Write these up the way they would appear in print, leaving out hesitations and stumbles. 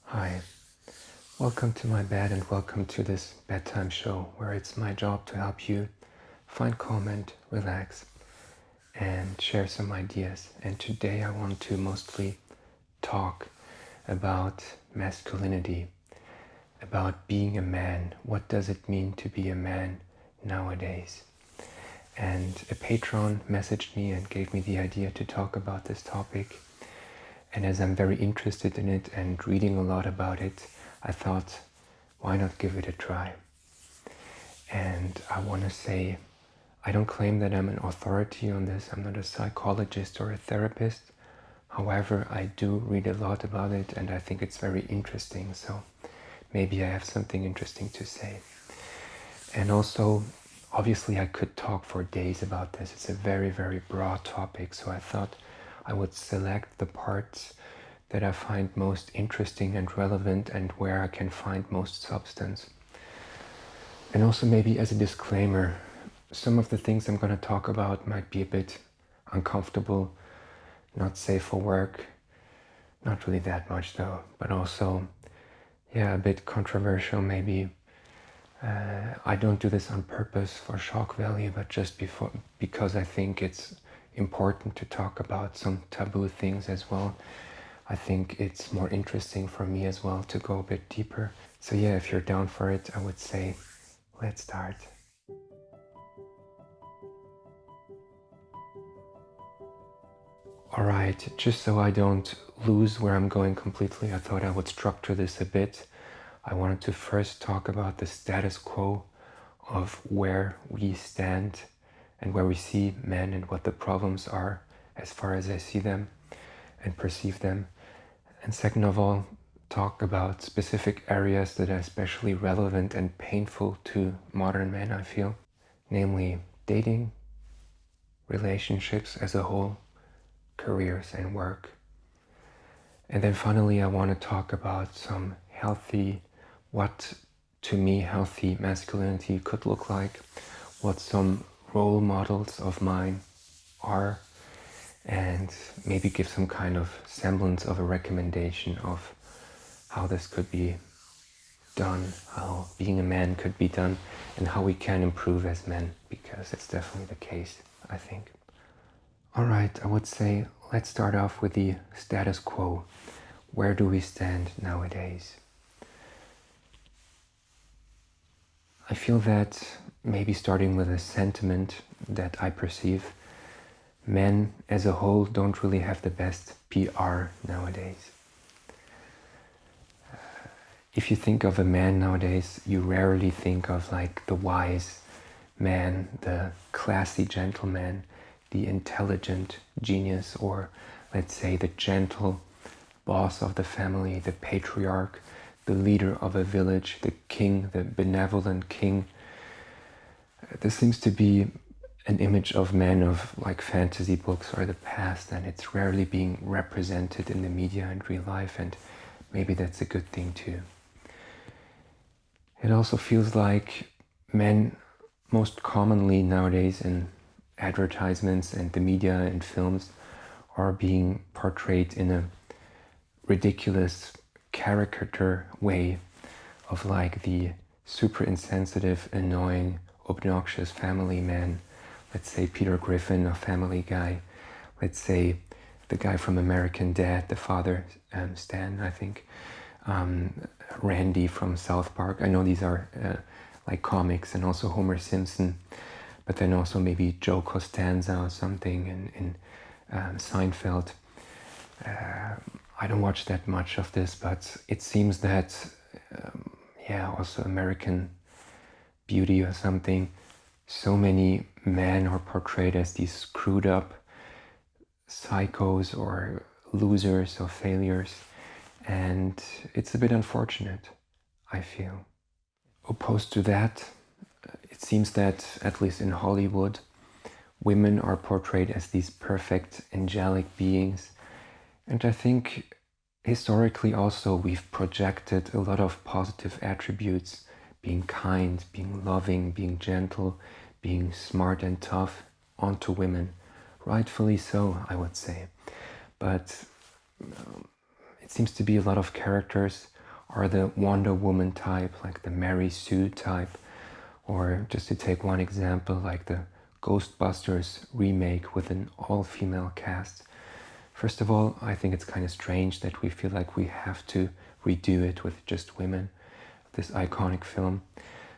Hi, welcome to my bed and welcome to this bedtime show where it's my job to help you find calm and relax and share some ideas. And today I want to mostly talk about masculinity, about being a man. What does it mean to be a man nowadays? And a patron messaged me and gave me the idea to talk about this topic. And as I'm very interested in it and reading a lot about it, I thought, why not give it a try? And I want to say, I don't claim that I'm an authority on this. I'm not a psychologist or a therapist. However, I do read a lot about it and I think it's very interesting. So maybe I have something interesting to say. And also, obviously I could talk for days about this. It's a very, very broad topic. So I thought I would select the parts that I find most interesting and relevant and where I can find most substance. And also maybe as a disclaimer, some of the things I'm going to talk about might be a bit uncomfortable, not safe for work, not really that much though, but also, a bit controversial maybe. I don't do this on purpose for shock value, but just because I think it's important to talk about some taboo things as well. I think it's more interesting for me as well to go a bit deeper. So yeah, if you're down for it, I would say, let's start. Alright, just so I don't lose where I'm going completely, I thought I would structure this a bit. I wanted to first talk about the status quo of where we stand and where we see men and what the problems are as far as I see them and perceive them. And second of all, talk about specific areas that are especially relevant and painful to modern men, I feel. Namely, dating, relationships as a whole, careers and work. And then finally, I want to talk about some what to me healthy masculinity could look like, what some role models of mine are, and maybe give some kind of semblance of a recommendation of how this could be done, how being a man could be done, and how we can improve as men, because it's definitely the case, I think. Alright, I would say let's start off with the status quo. Where do we stand nowadays? I feel that maybe starting with a sentiment that I perceive, men as a whole don't really have the best PR nowadays. If you think of a man nowadays, you rarely think of like the wise man, the classy gentleman, the intelligent genius, or let's say the gentle boss of the family, the patriarch, the leader of a village, the king, the benevolent king. This seems to be an image of men of like fantasy books or the past, and it's rarely being represented in the media and real life, and maybe that's a good thing too. It also feels like men most commonly nowadays in advertisements and the media and films are being portrayed in a ridiculous caricature way of like the super insensitive, annoying, obnoxious family man. Let's say Peter Griffin, a Family Guy. Let's say the guy from American Dad, the father, Stan, I think. Randy from South Park. I know these are like comics, and also Homer Simpson, but then also maybe Joe Costanza or something in Seinfeld. I don't watch that much of this, but it seems that, also American Beauty or something, so many men are portrayed as these screwed up psychos or losers or failures, and it's a bit unfortunate, I feel. Opposed to that, it seems that, at least in Hollywood, women are portrayed as these perfect angelic beings. And I think historically also we've projected a lot of positive attributes, being kind, being loving, being gentle, being smart and tough, onto women. Rightfully so, I would say. But it seems to be a lot of characters are the Wonder Woman type, like the Mary Sue type, or just to take one example, like the Ghostbusters remake with an all-female cast. First of all, I think it's kind of strange that we feel like we have to redo it with just women, this iconic film.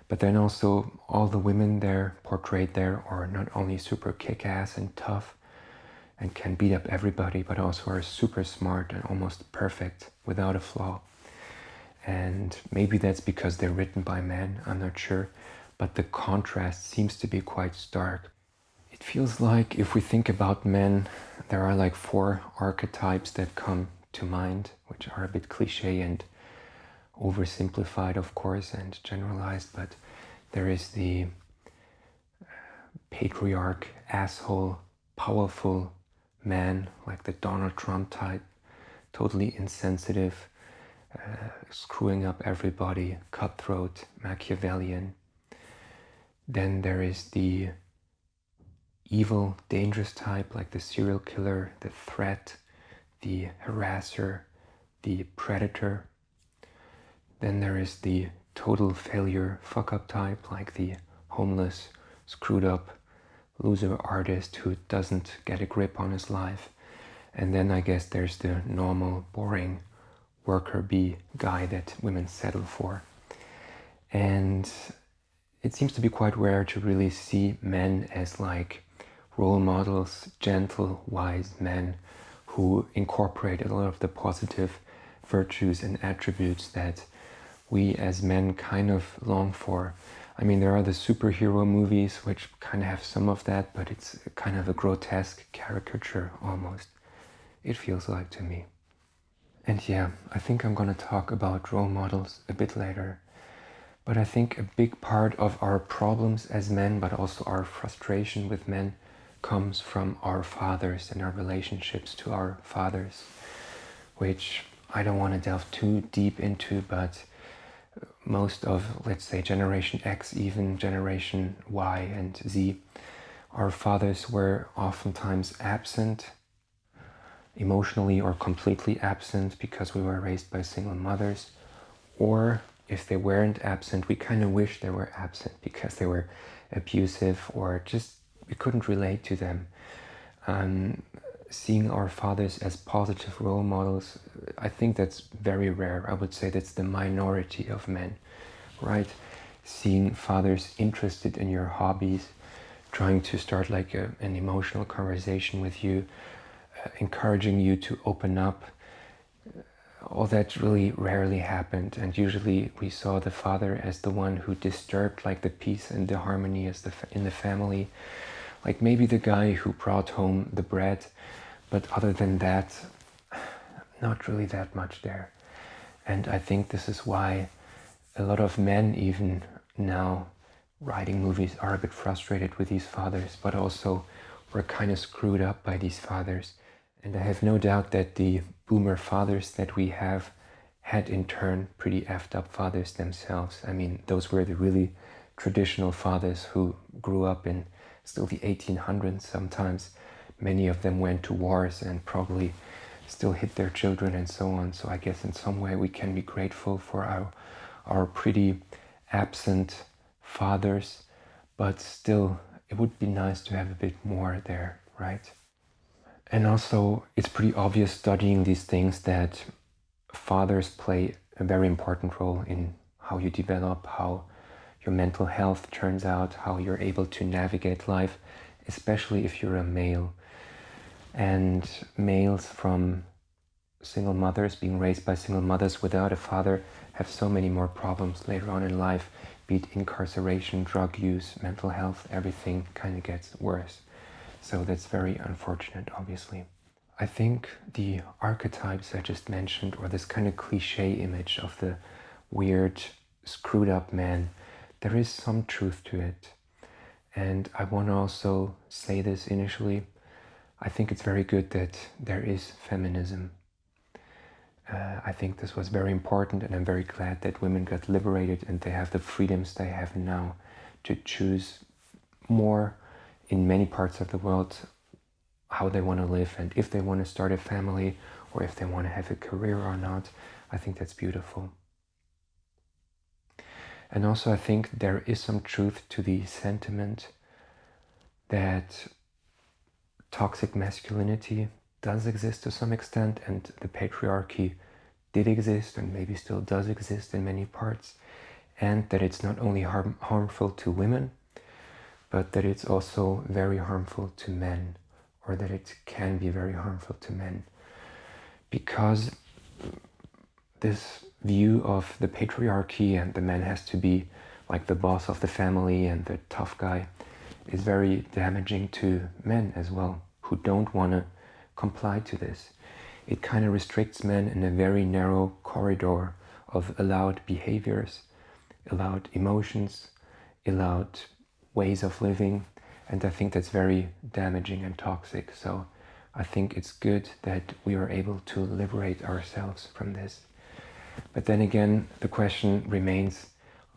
But then also all the women there portrayed there are not only super kick-ass and tough and can beat up everybody, but also are super smart and almost perfect without a flaw. And maybe that's because they're written by men, I'm not sure, but the contrast seems to be quite stark. It feels like if we think about men, there are like 4 archetypes that come to mind, which are a bit cliche and oversimplified, of course, and generalized, but there is the patriarch, asshole, powerful man, like the Donald Trump type, totally insensitive, screwing up everybody, cutthroat, Machiavellian. Then there is the evil, dangerous type, like the serial killer, the threat, the harasser, the predator. Then there is the total failure, fuck-up type, like the homeless, screwed up loser artist who doesn't get a grip on his life. And then I guess there's the normal, boring worker bee guy that women settle for. And it seems to be quite rare to really see men as like role models, gentle, wise men who incorporate a lot of the positive virtues and attributes that we as men kind of long for. I mean, there are the superhero movies which kind of have some of that, but it's kind of a grotesque caricature almost, it feels like to me. And yeah, I think I'm gonna talk about role models a bit later. But I think a big part of our problems as men, but also our frustration with men, comes from our fathers and our relationships to our fathers, which I don't want to delve too deep into, but most of, let's say, Generation X, even Generation Y and Z, our fathers were oftentimes absent, emotionally or completely absent because we were raised by single mothers, or if they weren't absent, we kind of wish they were absent because they were abusive or just we couldn't relate to them. Seeing our fathers as positive role models, I think that's very rare. I would say that's the minority of men, right? Seeing fathers interested in your hobbies, trying to start like an emotional conversation with you, encouraging you to open up, all that really rarely happened, and usually we saw the father as the one who disturbed like the peace and the harmony in the family, like maybe the guy who brought home the bread, but other than that, not really that much there. And I think this is why a lot of men even now writing movies are a bit frustrated with these fathers, but also were kind of screwed up by these fathers. And I have no doubt that the boomer fathers that we have had in turn pretty effed up fathers themselves. I mean, those were the really traditional fathers who grew up in still the 1800s sometimes. Many of them went to wars and probably still hit their children and so on. So I guess in some way we can be grateful for our pretty absent fathers, but still it would be nice to have a bit more there, right? And also, it's pretty obvious studying these things that fathers play a very important role in how you develop, how your mental health turns out, how you're able to navigate life, especially if you're a male. And males from single mothers, being raised by single mothers without a father, have so many more problems later on in life, be it incarceration, drug use, mental health, everything kind of gets worse. So that's very unfortunate, obviously. I think the archetypes I just mentioned, or this kind of cliche image of the weird, screwed up man, there is some truth to it. And I want to also say this initially. I think it's very good that there is feminism. I think this was very important, and I'm very glad that women got liberated and they have the freedoms they have now to choose more in many parts of the world how they want to live and if they want to start a family or if they want to have a career or not. I think that's beautiful. And also I think there is some truth to the sentiment that toxic masculinity does exist to some extent, and the patriarchy did exist and maybe still does exist in many parts, and that it's not only harmful to women, but that it's also very harmful to men, or that it can be very harmful to men. Because this view of the patriarchy and the man has to be like the boss of the family and the tough guy is very damaging to men as well, who don't want to comply to this. It kind of restricts men in a very narrow corridor of allowed behaviors, allowed emotions, allowed ways of living, and I think that's very damaging and toxic. So I think it's good that we are able to liberate ourselves from this. But then again, the question remains,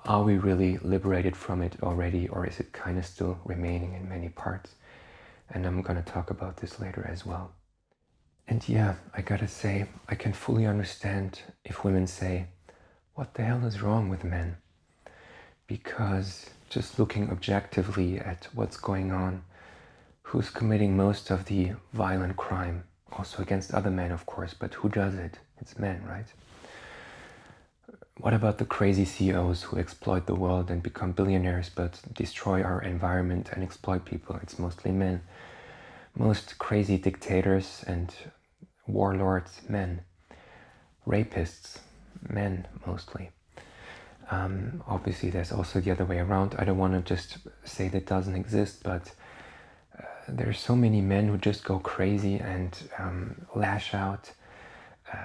are we really liberated from it already, or is it kind of still remaining in many parts? And I'm going to talk about this later as well. And yeah, I gotta say, I can fully understand if women say, what the hell is wrong with men? Because just looking objectively at what's going on, who's committing most of the violent crime, also against other men, of course, but who does it? It's men, right? What about the crazy CEOs who exploit the world and become billionaires but destroy our environment and exploit people? It's mostly men. Most crazy dictators and warlords, men. Rapists, men mostly. Obviously there's also the other way around. I don't want to just say that doesn't exist, but there's so many men who just go crazy and lash out.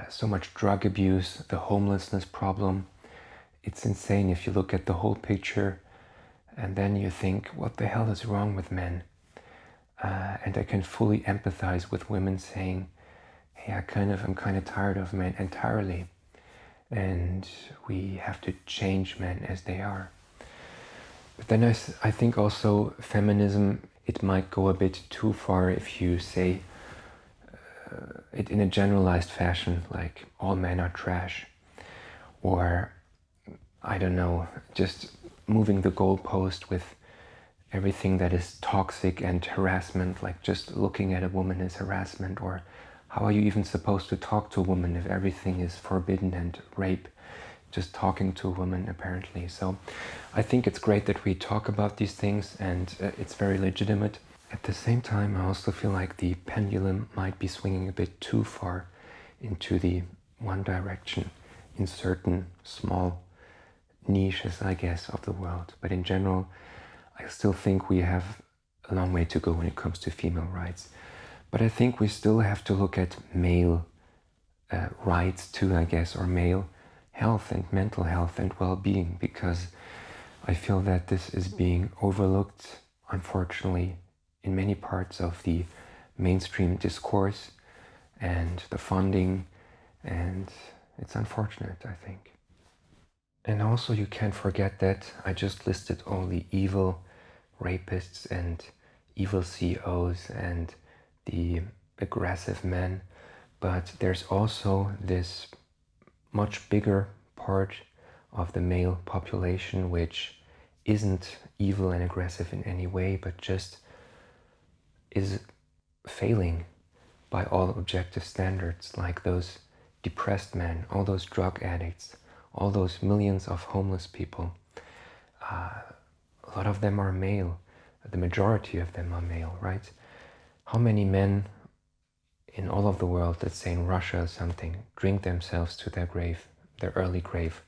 So much drug abuse, the homelessness problem. It's insane if you look at the whole picture and then you think, what the hell is wrong with men? And I can fully empathize with women saying, hey, I'm kind of tired of men entirely. And we have to change men as they are. But then I think also feminism, it might go a bit too far if you say it in a generalized fashion, like all men are trash, or I don't know, just moving the goalpost with everything that is toxic and harassment, like just looking at a woman is harassment, or how are you even supposed to talk to a woman if everything is forbidden and rape, just talking to a woman apparently. So I think it's great that we talk about these things, and it's very legitimate. At the same time, I also feel like the pendulum might be swinging a bit too far into the one direction in certain small niches, I guess, of the world. But in general, I still think we have a long way to go when it comes to female rights. But I think we still have to look at male rights too, I guess, or male health and mental health and well-being, because I feel that this is being overlooked, unfortunately, in many parts of the mainstream discourse and the funding, and it's unfortunate, I think. And also you can't forget that I just listed all the evil rapists and evil CEOs and the aggressive men, but there's also this much bigger part of the male population which isn't evil and aggressive in any way, but just is failing by all objective standards, like those depressed men, all those drug addicts, all those millions of homeless people. A lot of them are male. The majority of them are male, right? How many men in all of the world, let's say in Russia or something, drink themselves to their grave, their early grave?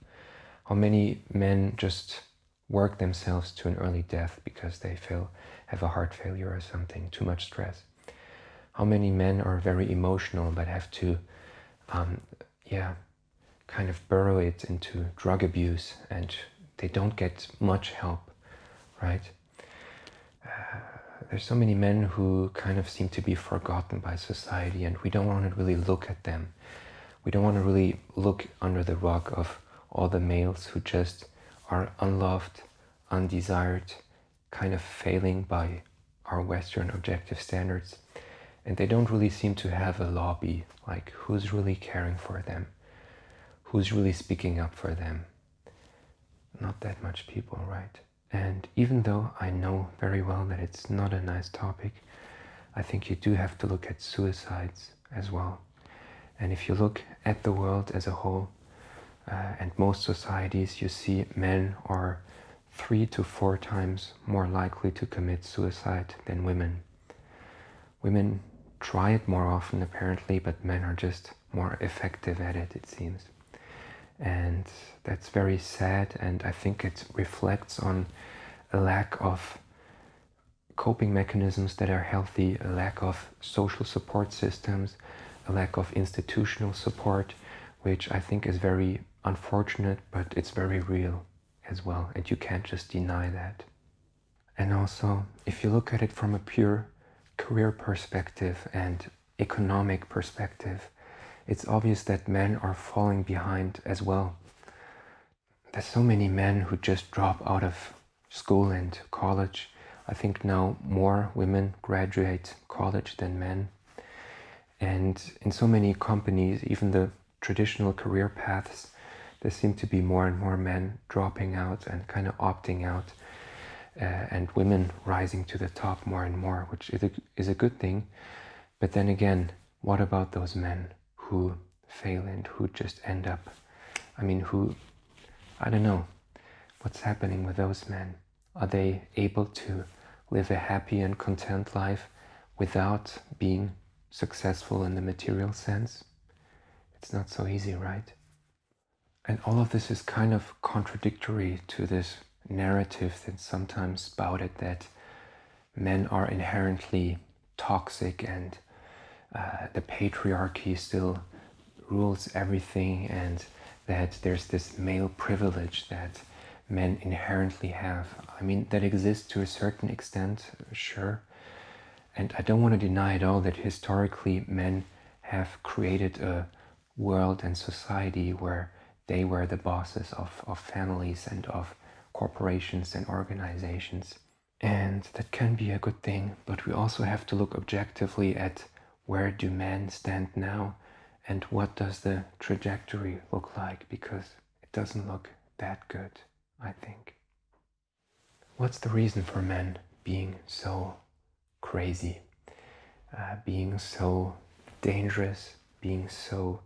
How many men just work themselves to an early death because they have a heart failure or something, too much stress? How many men are very emotional but have to, kind of burrow it into drug abuse and they don't get much help, right? There's so many men who kind of seem to be forgotten by society, and we don't want to really look at them. We don't want to really look under the rug of all the males who just are unloved, undesired, kind of failing by our Western objective standards. And they don't really seem to have a lobby, like who's really caring for them? Who's really speaking up for them? not that much people, right? And even though I know very well that it's not a nice topic, I think you do have to look at suicides as well. And if you look at the world as a whole, and most societies, you see men are 3 to 4 times more likely to commit suicide than women. Women try it more often apparently, but men are just more effective at it, it seems. And that's very sad, and I think it reflects on a lack of coping mechanisms that are healthy, a lack of social support systems, a lack of institutional support, which I think is very unfortunate, but it's very real as well, and you can't just deny that. And also, if you look at it from a pure career perspective and economic perspective, it's obvious that men are falling behind as well. There's so many men who just drop out of school and college. I think now more women graduate college than men. And in so many companies, even the traditional career paths, there seem to be more and more men dropping out and kind of opting out, and women rising to the top more and more, which is a good thing. But then again, what about those men who fail and who just end up, I don't know, what's happening with those men? Are they able to live a happy and content life without being successful in the material sense? It's not so easy, right? And all of this is kind of contradictory to this narrative that's sometimes spouted that men are inherently toxic and the patriarchy still rules everything, and that there's this male privilege that men inherently have. That exists to a certain extent, sure. And I don't want to deny at all that historically men have created a world and society where they were the bosses of families and of corporations and organizations. And that can be a good thing, but we also have to look objectively at where do men stand now and what does the trajectory look like, because it doesn't look that good, I think. What's the reason for men being so crazy, being so dangerous, being so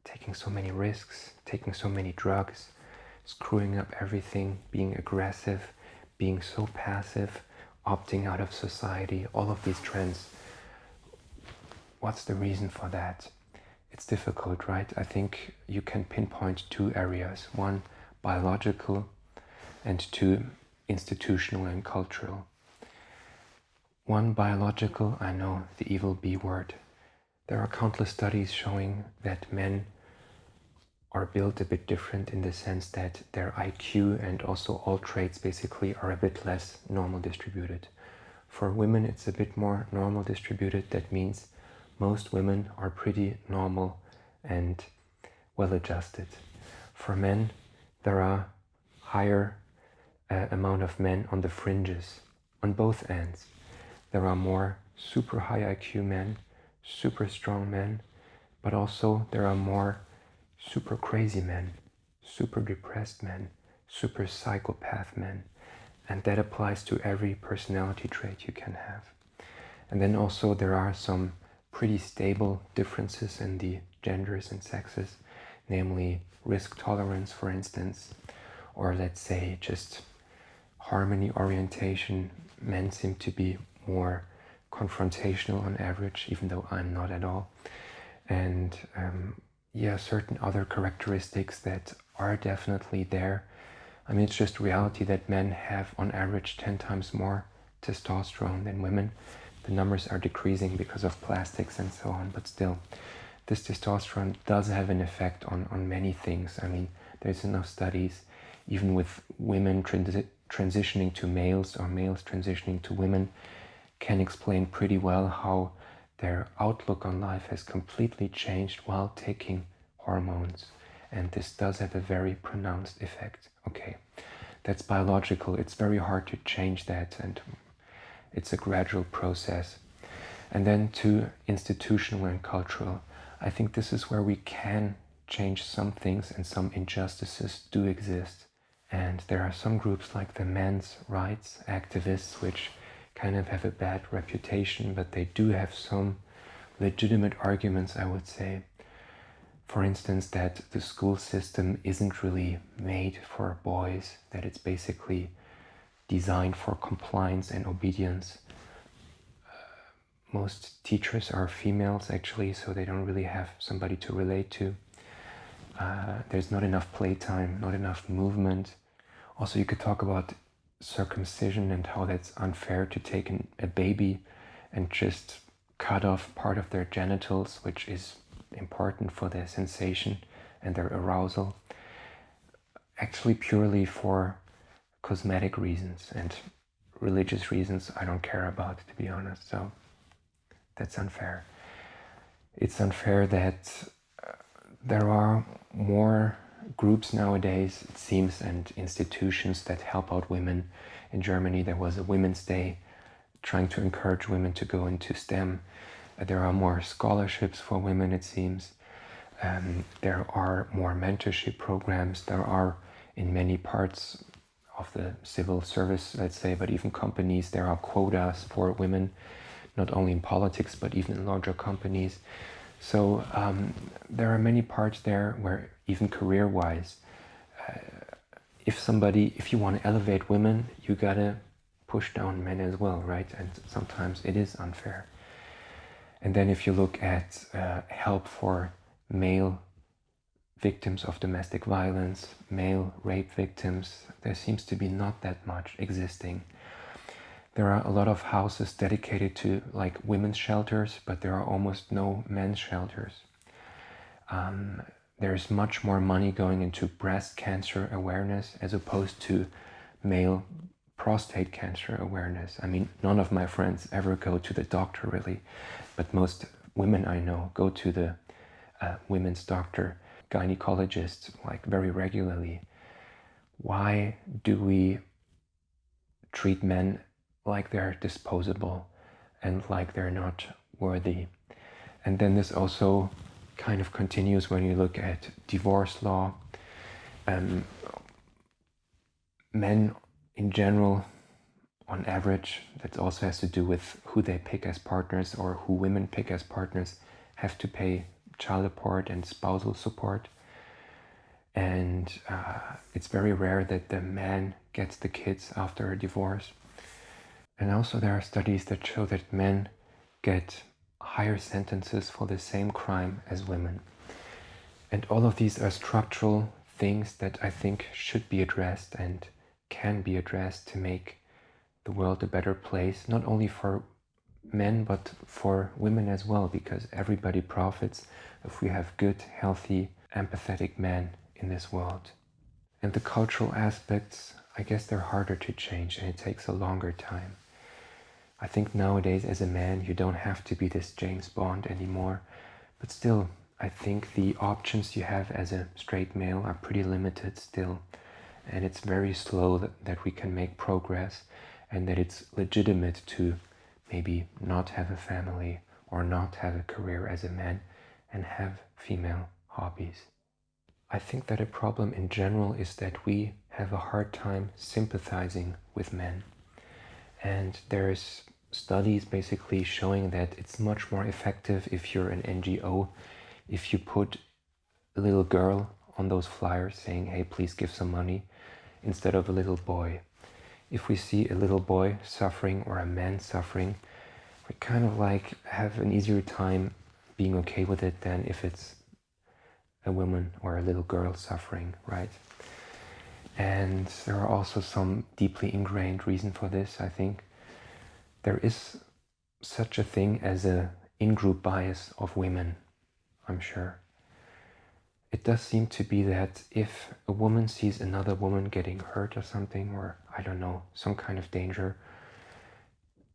taking so many risks, taking so many drugs, screwing up everything, being aggressive, being so passive, opting out of society, all of these trends? What's the reason for that? It's difficult, right? I think you can pinpoint 2 areas. 1, biological, and 2, institutional and cultural. 1, biological, I know, the evil B word. There are countless studies showing that men are built a bit different in the sense that their IQ and also all traits basically are a bit less normal distributed. For women, it's a bit more normal distributed. That means most women are pretty normal and well-adjusted. For men, there are higher amount of men on the fringes, on both ends. There are more super high IQ men, super strong men, but also there are more super crazy men, super depressed men, super psychopath men, and that applies to every personality trait you can have. And then also there are some pretty stable differences in the genders and sexes, namely risk tolerance, for instance, or let's say just harmony orientation. Men seem to be more confrontational on average, even though I'm not at all. And certain other characteristics that are definitely there. It's just reality that men have on average 10 times more testosterone than women. The numbers are decreasing because of plastics and so on, but still, this testosterone does have an effect on many things. There's enough studies, even with women transitioning to males or males transitioning to women, can explain pretty well how their outlook on life has completely changed while taking hormones. And this does have a very pronounced effect. Okay, that's biological. It's very hard to change that, and it's a gradual process. And then to institutional and cultural, I think this is where we can change some things, and some injustices do exist. And there are some groups like the men's rights activists, which kind of have a bad reputation, but they do have some legitimate arguments, I would say. For instance, that the school system isn't really made for boys, that it's basically designed for compliance and obedience. Most teachers are females, actually, so they don't really have somebody to relate to. There's not enough playtime, not enough movement. Also, you could talk about circumcision and how that's unfair to take a baby and just cut off part of their genitals, which is important for their sensation and their arousal, actually purely for cosmetic reasons, and religious reasons I don't care about, to be honest. So that's unfair. It's unfair that there are more groups nowadays, it seems, and institutions that help out women. In Germany, there was a Women's Day trying to encourage women to go into STEM. There are more scholarships for women, it seems. There are more mentorship programs. There are, in many parts of the civil service, let's say, but even companies, there are quotas for women, not only in politics, but even in larger companies. So there are many parts there where, even career-wise, if you want to elevate women, you gotta push down men as well, right? And sometimes it is unfair. And then if you look at help for male victims of domestic violence, male rape victims, there seems to be not that much existing. There are a lot of houses dedicated to like women's shelters, but there are almost no men's shelters. There's much more money going into breast cancer awareness as opposed to male prostate cancer awareness. I mean, none of my friends ever go to the doctor really, but most women I know go to the women's doctor, gynecologist, like very regularly. Why do we treat men like they're disposable and like they're not worthy? And then this also kind of continues when you look at divorce law. Men in general, on average, that also has to do with who they pick as partners or who women pick as partners, have to pay child support and spousal support. And it's very rare that the man gets the kids after a divorce. And also there are studies that show that men get higher sentences for the same crime as women. And all of these are structural things that I think should be addressed and can be addressed to make the world a better place, not only for men, but for women as well, because everybody profits if we have good, healthy, empathetic men in this world. And the cultural aspects, I guess they're harder to change and it takes a longer time. I think nowadays as a man you don't have to be this James Bond anymore, but still I think the options you have as a straight male are pretty limited still, and it's very slow that we can make progress, and that it's legitimate to maybe not have a family or not have a career as a man and have female hobbies. I think that a problem in general is that we have a hard time sympathizing with men. And there's studies basically showing that it's much more effective if you're an NGO, if you put a little girl on those flyers saying, hey, please give some money, instead of a little boy. If we see a little boy suffering or a man suffering, we kind of like have an easier time being okay with it than if it's a woman or a little girl suffering, right? And there are also some deeply ingrained reason for this, I think. There is such a thing as a in-group bias of women, I'm sure. It does seem to be that if a woman sees another woman getting hurt or something, or I don't know, some kind of danger,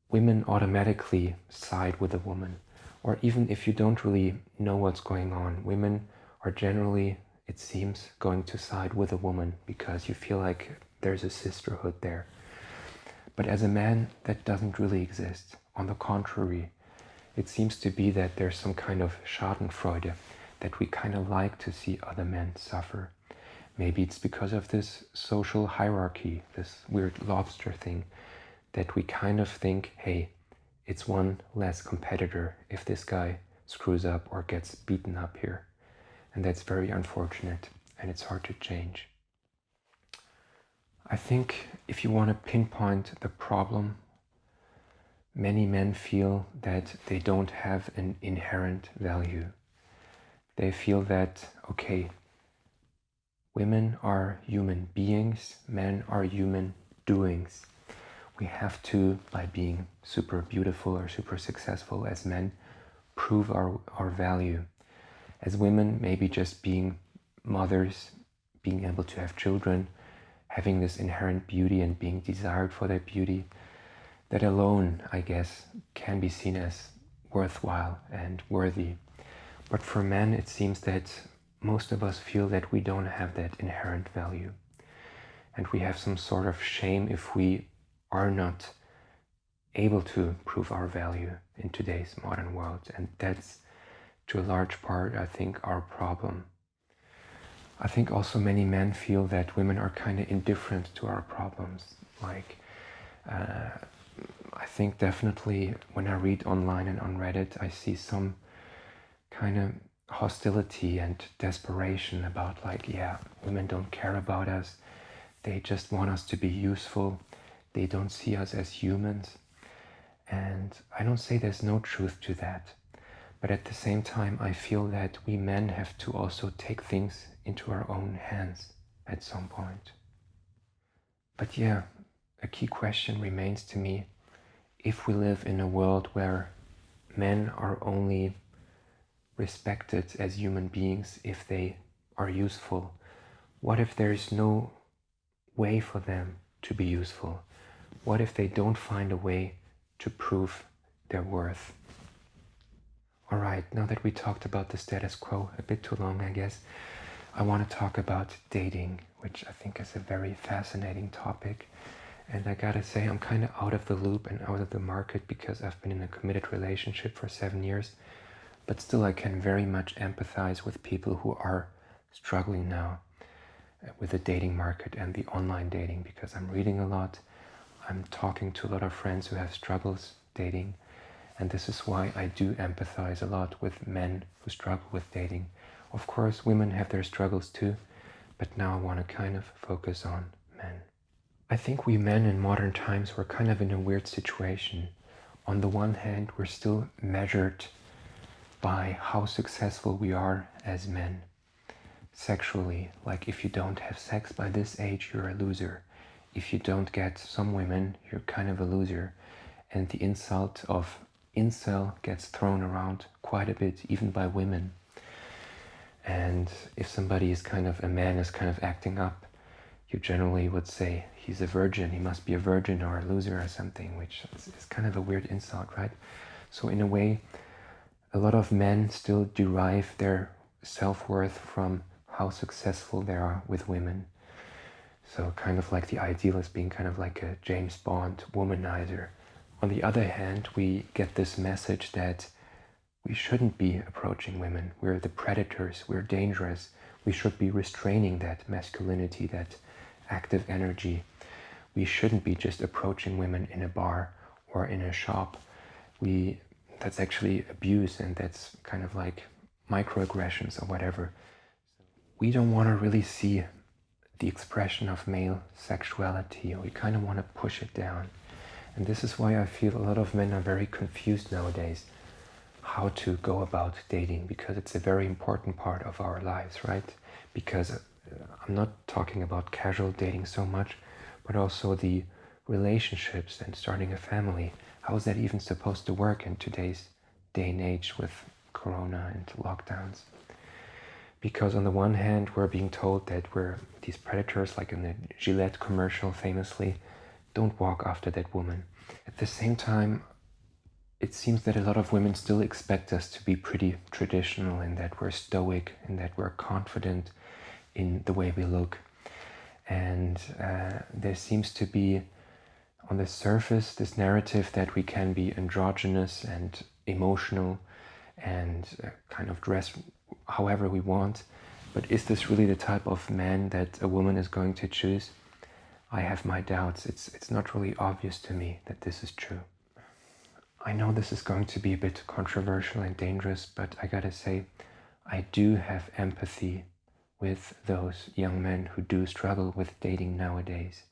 women automatically side with the woman. Or even if you don't really know what's going on, women are generally, it seems, going to side with a woman because you feel like there's a sisterhood there. But as a man, that doesn't really exist. On the contrary, it seems to be that there's some kind of Schadenfreude, that we kind of like to see other men suffer. Maybe it's because of this social hierarchy, this weird lobster thing, that we kind of think, hey, it's one less competitor if this guy screws up or gets beaten up here. And that's very unfortunate, and it's hard to change. I think if you want to pinpoint the problem, many men feel that they don't have an inherent value. They feel that, okay, women are human beings, men are human doings. We have to, by being super beautiful or super successful as men, prove our value. As women, maybe just being mothers, being able to have children, having this inherent beauty and being desired for that beauty, that alone, I guess, can be seen as worthwhile and worthy. But for men, it seems that most of us feel that we don't have that inherent value. And we have some sort of shame if we are not able to prove our value in today's modern world. And that's, to a large part, I think, our problem. I think also many men feel that women are kind of indifferent to our problems. Like, I think definitely when I read online and on Reddit, I see some kind of hostility and desperation about like, yeah, women don't care about us. They just want us to be useful. They don't see us as humans. And I don't say there's no truth to that. But at the same time, I feel that we men have to also take things into our own hands at some point. But yeah, a key question remains to me, if we live in a world where men are only respected as human beings if they are useful, what if there is no way for them to be useful? What if they don't find a way to prove their worth? Alright, now that we talked about the status quo a bit too long, I guess, I want to talk about dating, which I think is a very fascinating topic. And I gotta say, I'm kind of out of the loop and out of the market because I've been in a committed relationship for 7 years. But still, I can very much empathize with people who are struggling now with the dating market and the online dating, because I'm reading a lot. I'm talking to a lot of friends who have struggles dating. And this is why I do empathize a lot with men who struggle with dating. Of course, women have their struggles too, but now I want to kind of focus on men. I think we men in modern times, we're kind of in a weird situation. On the one hand, we're still measured by how successful we are as men sexually. Like, if you don't have sex by this age, you're a loser. If you don't get some women, you're kind of a loser. And the insult of incel gets thrown around quite a bit, even by women. And if somebody is kind of, a man is kind of acting up, you generally would say he's a virgin, he must be a virgin or a loser or something, which is kind of a weird insult, right? So in a way, a lot of men still derive their self-worth from how successful they are with women. So kind of like the ideal is being kind of like a James Bond womanizer. On the other hand, we get this message that we shouldn't be approaching women. We're the predators, we're dangerous. We should be restraining that masculinity, that active energy. We shouldn't be just approaching women in a bar or in a shop. That's actually abuse, and that's kind of like microaggressions or whatever. We don't want to really see the expression of male sexuality. We kind of want to push it down. And this is why I feel a lot of men are very confused nowadays how to go about dating, because it's a very important part of our lives, right? Because I'm not talking about casual dating so much, but also the relationships and starting a family. How is that even supposed to work in today's day and age with Corona and lockdowns? Because on the one hand, we're being told that we're these predators, like in the Gillette commercial famously, don't walk after that woman. At the same time, it seems that a lot of women still expect us to be pretty traditional, in that we're stoic, in that we're confident in the way we look. And there seems to be, on the surface, this narrative that we can be androgynous and emotional and kind of dress however we want. But is this really the type of man that a woman is going to choose? I have my doubts. It's not really obvious to me that this is true. I know this is going to be a bit controversial and dangerous, but I gotta say, I do have empathy with those young men who do struggle with dating nowadays.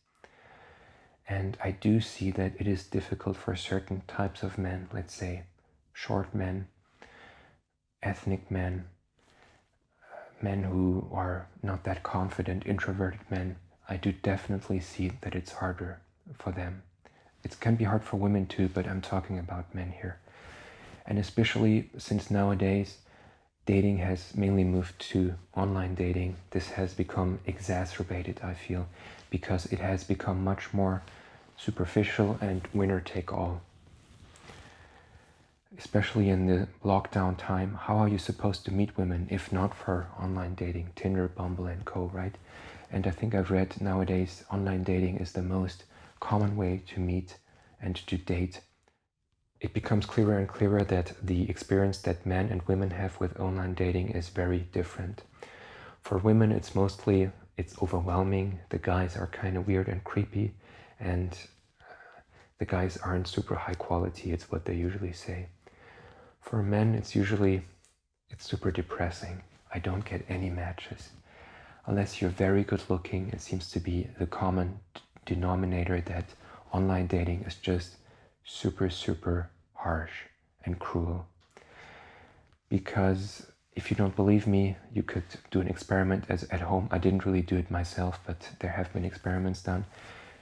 And I do see that it is difficult for certain types of men, let's say short men, ethnic men, men who are not that confident, introverted men. I do definitely see that it's harder for them. It can be hard for women too, but I'm talking about men here. And especially since nowadays dating has mainly moved to online dating, this has become exacerbated, I feel, because it has become much more superficial and winner take all. Especially in the lockdown time, how are you supposed to meet women if not for online dating, Tinder, Bumble and co, right? And I think I've read nowadays online dating is the most common way to meet and to date. It becomes clearer and clearer that the experience that men and women have with online dating is very different. For women, it's overwhelming. The guys are kind of weird and creepy, and the guys aren't super high quality, it's what they usually say. For men, it's super depressing. I don't get any matches. Unless you're very good looking, it seems to be the common denominator that online dating is just super, super harsh and cruel. Because if you don't believe me, you could do an experiment at home. I didn't really do it myself, but there have been experiments done.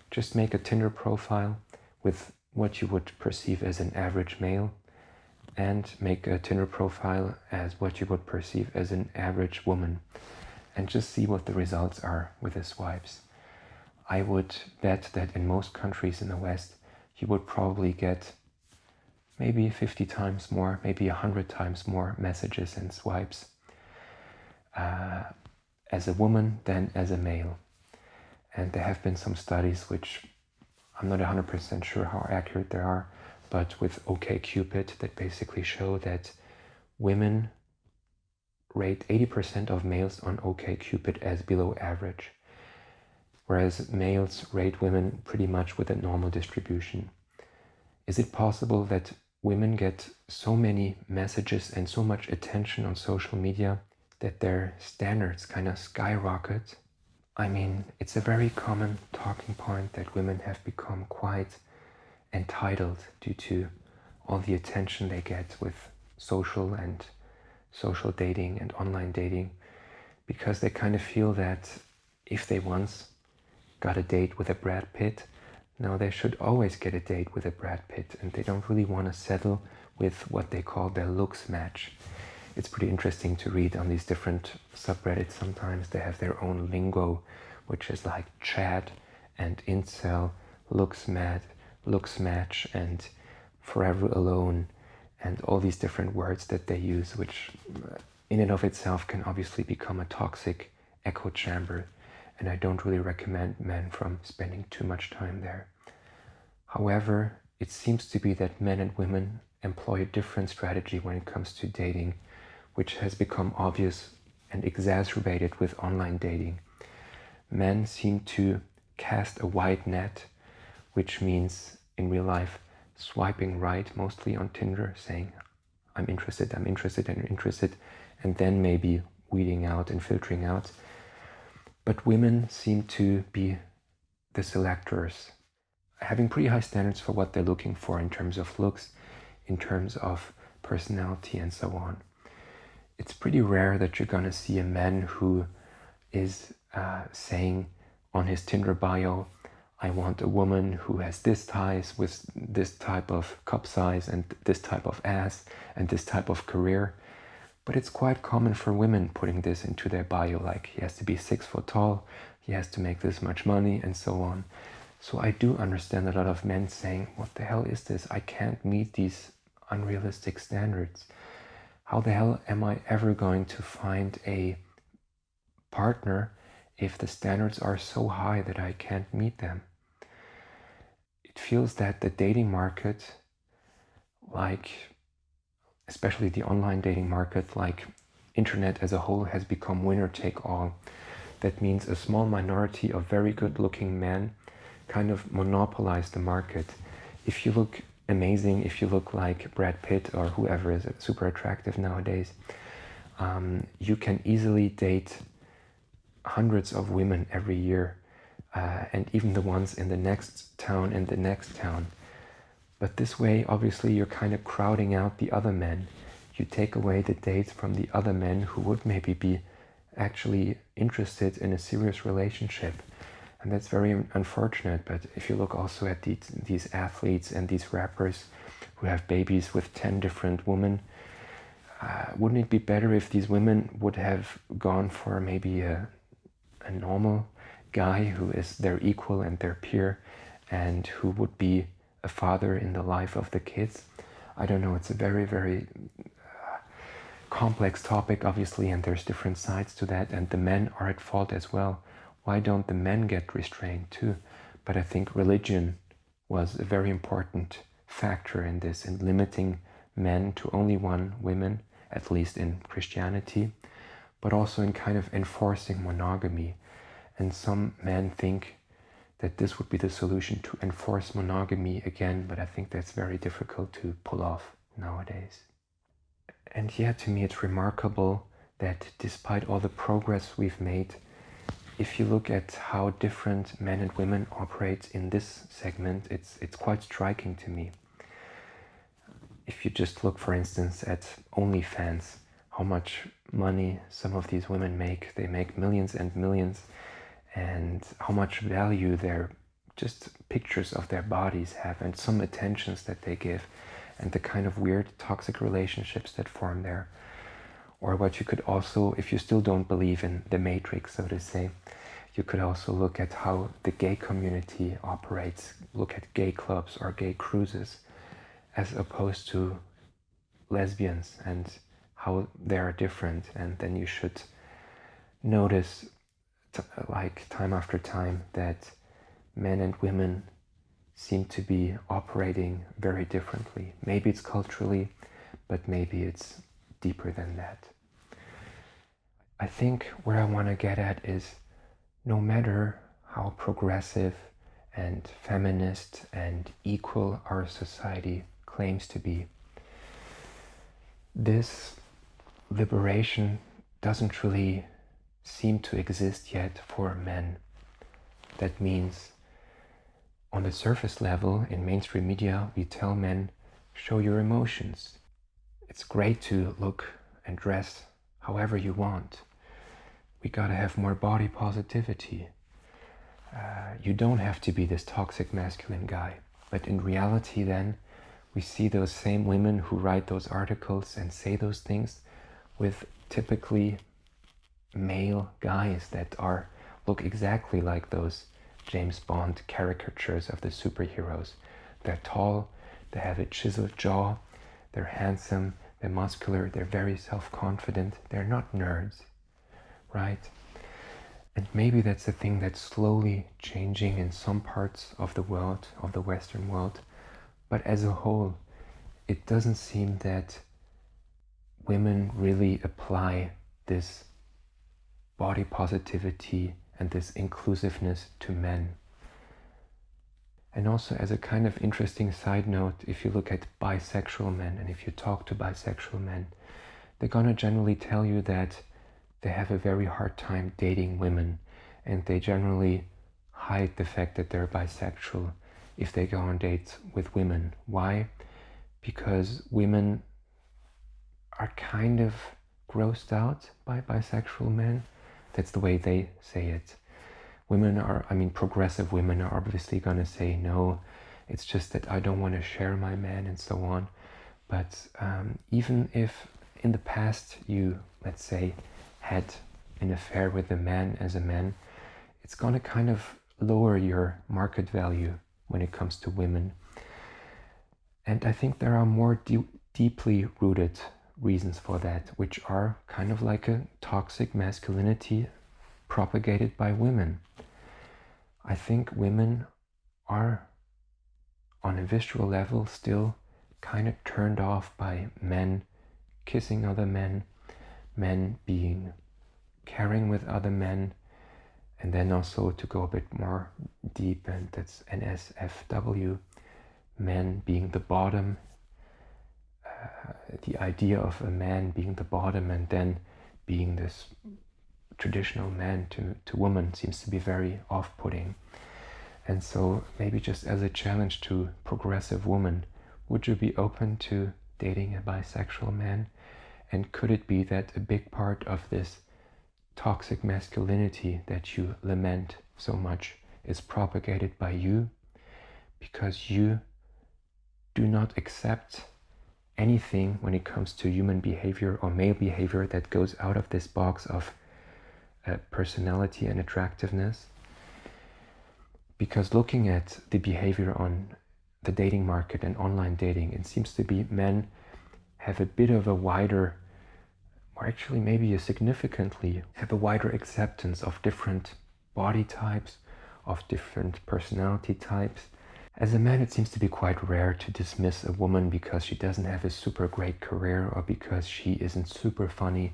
Just make a Tinder profile with what you would perceive as an average male, and make a Tinder profile as what you would perceive as an average woman, and just see what the results are with the swipes. I would bet that in most countries in the West, you would probably get maybe 50 times more, maybe 100 times more messages and swipes as a woman than as a male. And there have been some studies which I'm not 100% sure how accurate they are, but with OkCupid that basically show that women rate 80% of males on OkCupid as below average, whereas males rate women pretty much with a normal distribution. Is it possible that women get so many messages and so much attention on social media that their standards kind of skyrocket? I mean, it's a very common talking point that women have become quite entitled due to all the attention they get with social dating and online dating, because they kind of feel that if they once got a date with a Brad Pitt, now they should always get a date with a Brad Pitt, and they don't really want to settle with what they call their looks match. It's pretty interesting to read on these different subreddits. Sometimes they have their own lingo, which is like chat and incel, looks match, and forever alone, and all these different words that they use, which in and of itself can obviously become a toxic echo chamber, and I don't really recommend men from spending too much time there. However, it seems to be that men and women employ a different strategy when it comes to dating, which has become obvious and exacerbated with online dating. Men seem to cast a wide net, which means in real life swiping right mostly on Tinder, saying I'm interested, and then maybe weeding out and filtering out. But women seem to be the selectors, having pretty high standards for what they're looking for in terms of looks, in terms of personality and so on. It's pretty rare that you're gonna see a man who is saying on his Tinder bio, I want a woman who has this size with this type of cup size and this type of ass and this type of career. But it's quite common for women putting this into their bio, like he has to be 6 foot tall, he has to make this much money, and so on. So I do understand a lot of men saying, what the hell is this? I can't meet these unrealistic standards. How the hell am I ever going to find a partner if the standards are so high that I can't meet them? It feels that the dating market, like especially the online dating market, like internet as a whole has become winner take all. That means a small minority of very good looking men kind of monopolize the market. If you look amazing, if you look like Brad Pitt or whoever is super attractive nowadays, you can easily date hundreds of women every year, and even the ones in the next town and the next town. But this way, obviously, you're kind of crowding out the other men. You take away the dates from the other men who would maybe be actually interested in a serious relationship. And that's very unfortunate. But if you look also at these athletes and these rappers who have babies with 10 different women, wouldn't it be better if these women would have gone for maybe a normal guy who is their equal and their peer, and who would be a father in the life of the kids? I don't know, it's a very, very complex topic, obviously, and there's different sides to that, and the men are at fault as well. Why don't the men get restrained too? But I think religion was a very important factor in this, in limiting men to only one woman, at least in Christianity, but also in kind of enforcing monogamy. And some men think that this would be the solution, to enforce monogamy again, but I think that's very difficult to pull off nowadays. And yeah, to me it's remarkable that despite all the progress we've made, if you look at how different men and women operate in this segment, it's quite striking to me. If you just look, for instance, at OnlyFans, how much money some of these women make. They make millions and millions, and how much value their just pictures of their bodies have, and some attentions that they give, and the kind of weird toxic relationships that form there. Or what you could also, if you still don't believe in the Matrix, so to say, you could also look at how the gay community operates, look at gay clubs or gay cruises, as opposed to lesbians, and how they are different. And then you should notice, like time after time, that men and women seem to be operating very differently. Maybe it's culturally, but maybe it's deeper than that. I think where I want to get at is, no matter how progressive and feminist and equal our society claims to be, this liberation doesn't really seem to exist yet for men. That means, on the surface level, in mainstream media, we tell men, show your emotions. It's great to look and dress however you want. We gotta have more body positivity. You don't have to be this toxic masculine guy. But in reality then, we see those same women who write those articles and say those things with typically male guys that look exactly like those James Bond caricatures of the superheroes. They're tall, they have a chiseled jaw, they're handsome, they're muscular, they're very self-confident, they're not nerds, right? And maybe that's the thing that's slowly changing in some parts of the world, of the Western world, but as a whole, it doesn't seem that women really apply this body positivity and this inclusiveness to men. And also, as a kind of interesting side note, if you look at bisexual men and if you talk to bisexual men, they're gonna generally tell you that they have a very hard time dating women, and they generally hide the fact that they're bisexual if they go on dates with women. Why? Because women are kind of grossed out by bisexual men. That's the way they say it. Women are, progressive women are obviously gonna say, no, it's just that I don't want to share my man and so on. But even if in the past you, let's say, had an affair with a man as a man, it's gonna kind of lower your market value when it comes to women. And I think there are more deeply rooted reasons for that, which are kind of like a toxic masculinity propagated by women. I think women are, on a visceral level, still kind of turned off by men kissing other men, men being caring with other men, and then also to go a bit more deep, and that's NSFW, men being the bottom, the idea of a man being the bottom and then being this traditional man to woman seems to be very off-putting. And so maybe just as a challenge to progressive women, would you be open to dating a bisexual man? And could it be that a big part of this toxic masculinity that you lament so much is propagated by you because you do not accept anything when it comes to human behavior or male behavior that goes out of this box of personality and attractiveness? Because looking at the behavior on the dating market and online dating, it seems to be men have a bit of a wider, or actually maybe a significantly have a wider acceptance of different body types, of different personality types. As a man, it seems to be quite rare to dismiss a woman because she doesn't have a super great career or because she isn't super funny.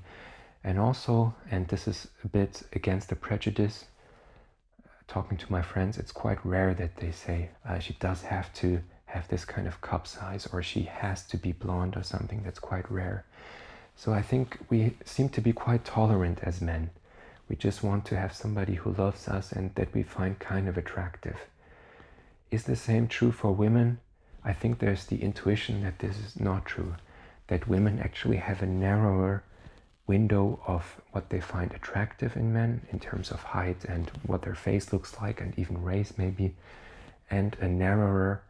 And also, and this is a bit against the prejudice, talking to my friends, it's quite rare that they say she does have to have this kind of cup size or she has to be blonde or something. That's quite rare. So I think we seem to be quite tolerant as men. We just want to have somebody who loves us and that we find kind of attractive. Is the same true for women? I think there's the intuition that this is not true, that women actually have a narrower window of what they find attractive in men in terms of height and what their face looks like and even race maybe, and a narrower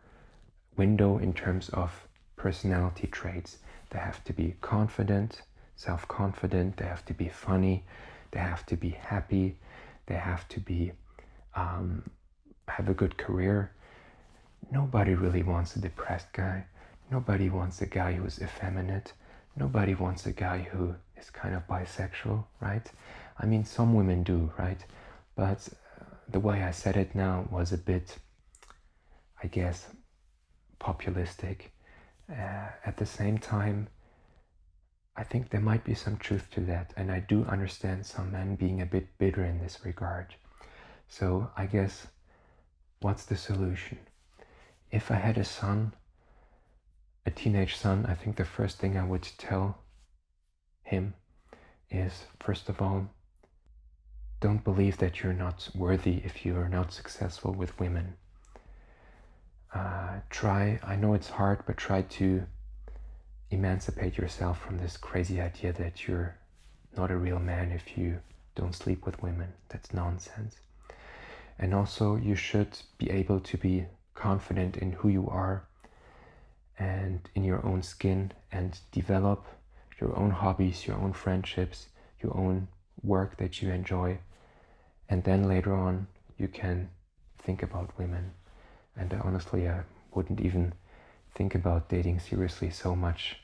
window in terms of personality traits. They have to be confident, self-confident, they have to be funny, they have to be happy, they have to be have a good career. Nobody really wants a depressed guy. Nobody wants a guy who is effeminate. Nobody wants a guy who is kind of bisexual, right? I mean, some women do, right? But the way I said it now was a bit, I guess, populistic. At the same time, I think there might be some truth to that, and I do understand some men being a bit bitter in this regard. So I guess, what's the solution? If I had a son, a teenage son, I think the first thing I would tell him is, first of all, don't believe that you're not worthy if you are not successful with women. I know it's hard, but try to emancipate yourself from this crazy idea that you're not a real man if you don't sleep with women. That's nonsense. And also, you should be able to be confident in who you are and in your own skin and develop your own hobbies, your own friendships, your own work that you enjoy. And then later on, you can think about women. And honestly, I wouldn't even think about dating seriously so much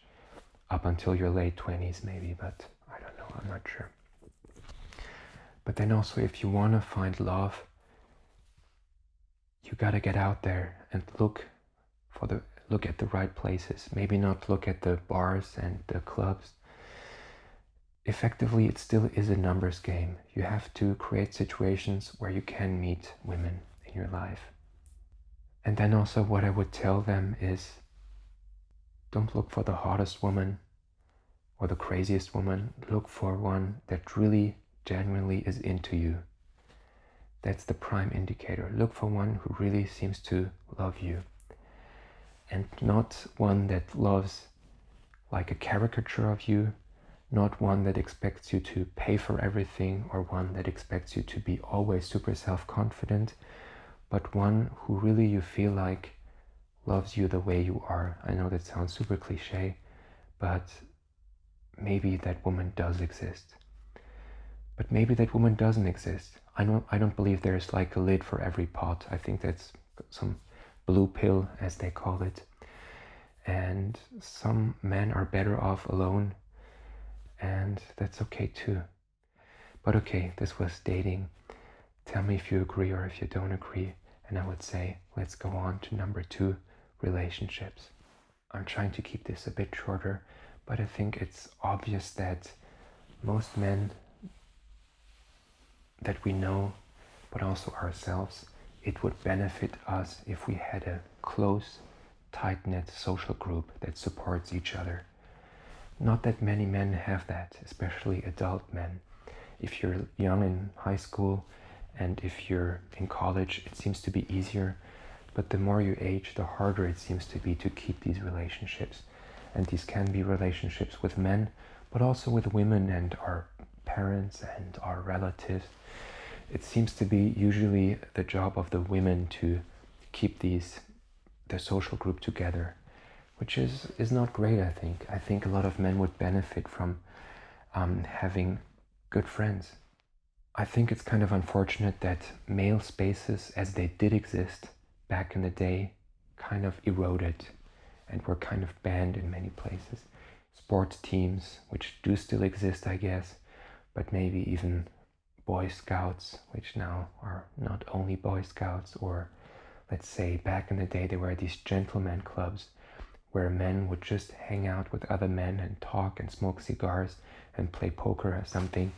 up until your late 20s maybe, but I don't know, I'm not sure. But then also, if you want to find love, you gotta get out there and look at the right places. Maybe not look at the bars and the clubs. Effectively, it still is a numbers game. You have to create situations where you can meet women in your life. And then also what I would tell them is, don't look for the hottest woman or the craziest woman. Look for one that really genuinely is into you. That's the prime indicator. Look for one who really seems to love you. And not one that loves like a caricature of you, not one that expects you to pay for everything or one that expects you to be always super self-confident, but one who really you feel like loves you the way you are. I know that sounds super cliche, but maybe that woman does exist. But maybe that woman doesn't exist. I don't believe there's like a lid for every pot. I think that's some blue pill, as they call it. And some men are better off alone, and that's okay too. But okay, this was dating. Tell me if you agree or if you don't agree. And I would say, let's go on to number 2, relationships. I'm trying to keep this a bit shorter, but I think it's obvious that most men that we know, but also ourselves, it would benefit us if we had a close, tight-knit social group that supports each other. Not that many men have that, especially adult men. If you're young in high school and if you're in college, it seems to be easier, but the more you age, the harder it seems to be to keep these relationships. And these can be relationships with men, but also with women and our parents and our relatives. It seems to be usually the job of the women to keep the social group together, which is not great, I think. I think a lot of men would benefit from having good friends. I think it's kind of unfortunate that male spaces, as they did exist back in the day, kind of eroded and were kind of banned in many places. Sports teams, which do still exist, I guess, but maybe even Boy Scouts, which now are not only Boy Scouts, or let's say back in the day there were these gentlemen clubs where men would just hang out with other men and talk and smoke cigars and play poker or something.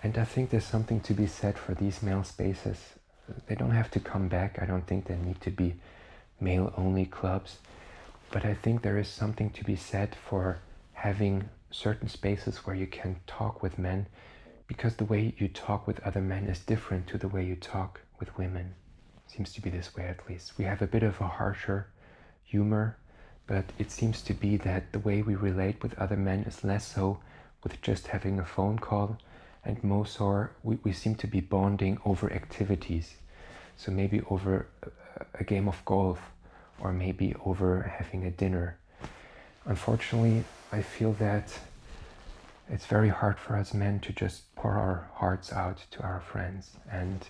And I think there's something to be said for these male spaces. They don't have to come back. I don't think they need to be male-only clubs. But I think there is something to be said for having certain spaces where you can talk with men, because the way you talk with other men is different to the way you talk with women. Seems to be this way, at least. We have a bit of a harsher humor, but it seems to be that the way we relate with other men is less so with just having a phone call, and more so we seem to be bonding over activities. So maybe over a game of golf, or maybe over having a dinner. Unfortunately, I feel that it's very hard for us men to just pour our hearts out to our friends, and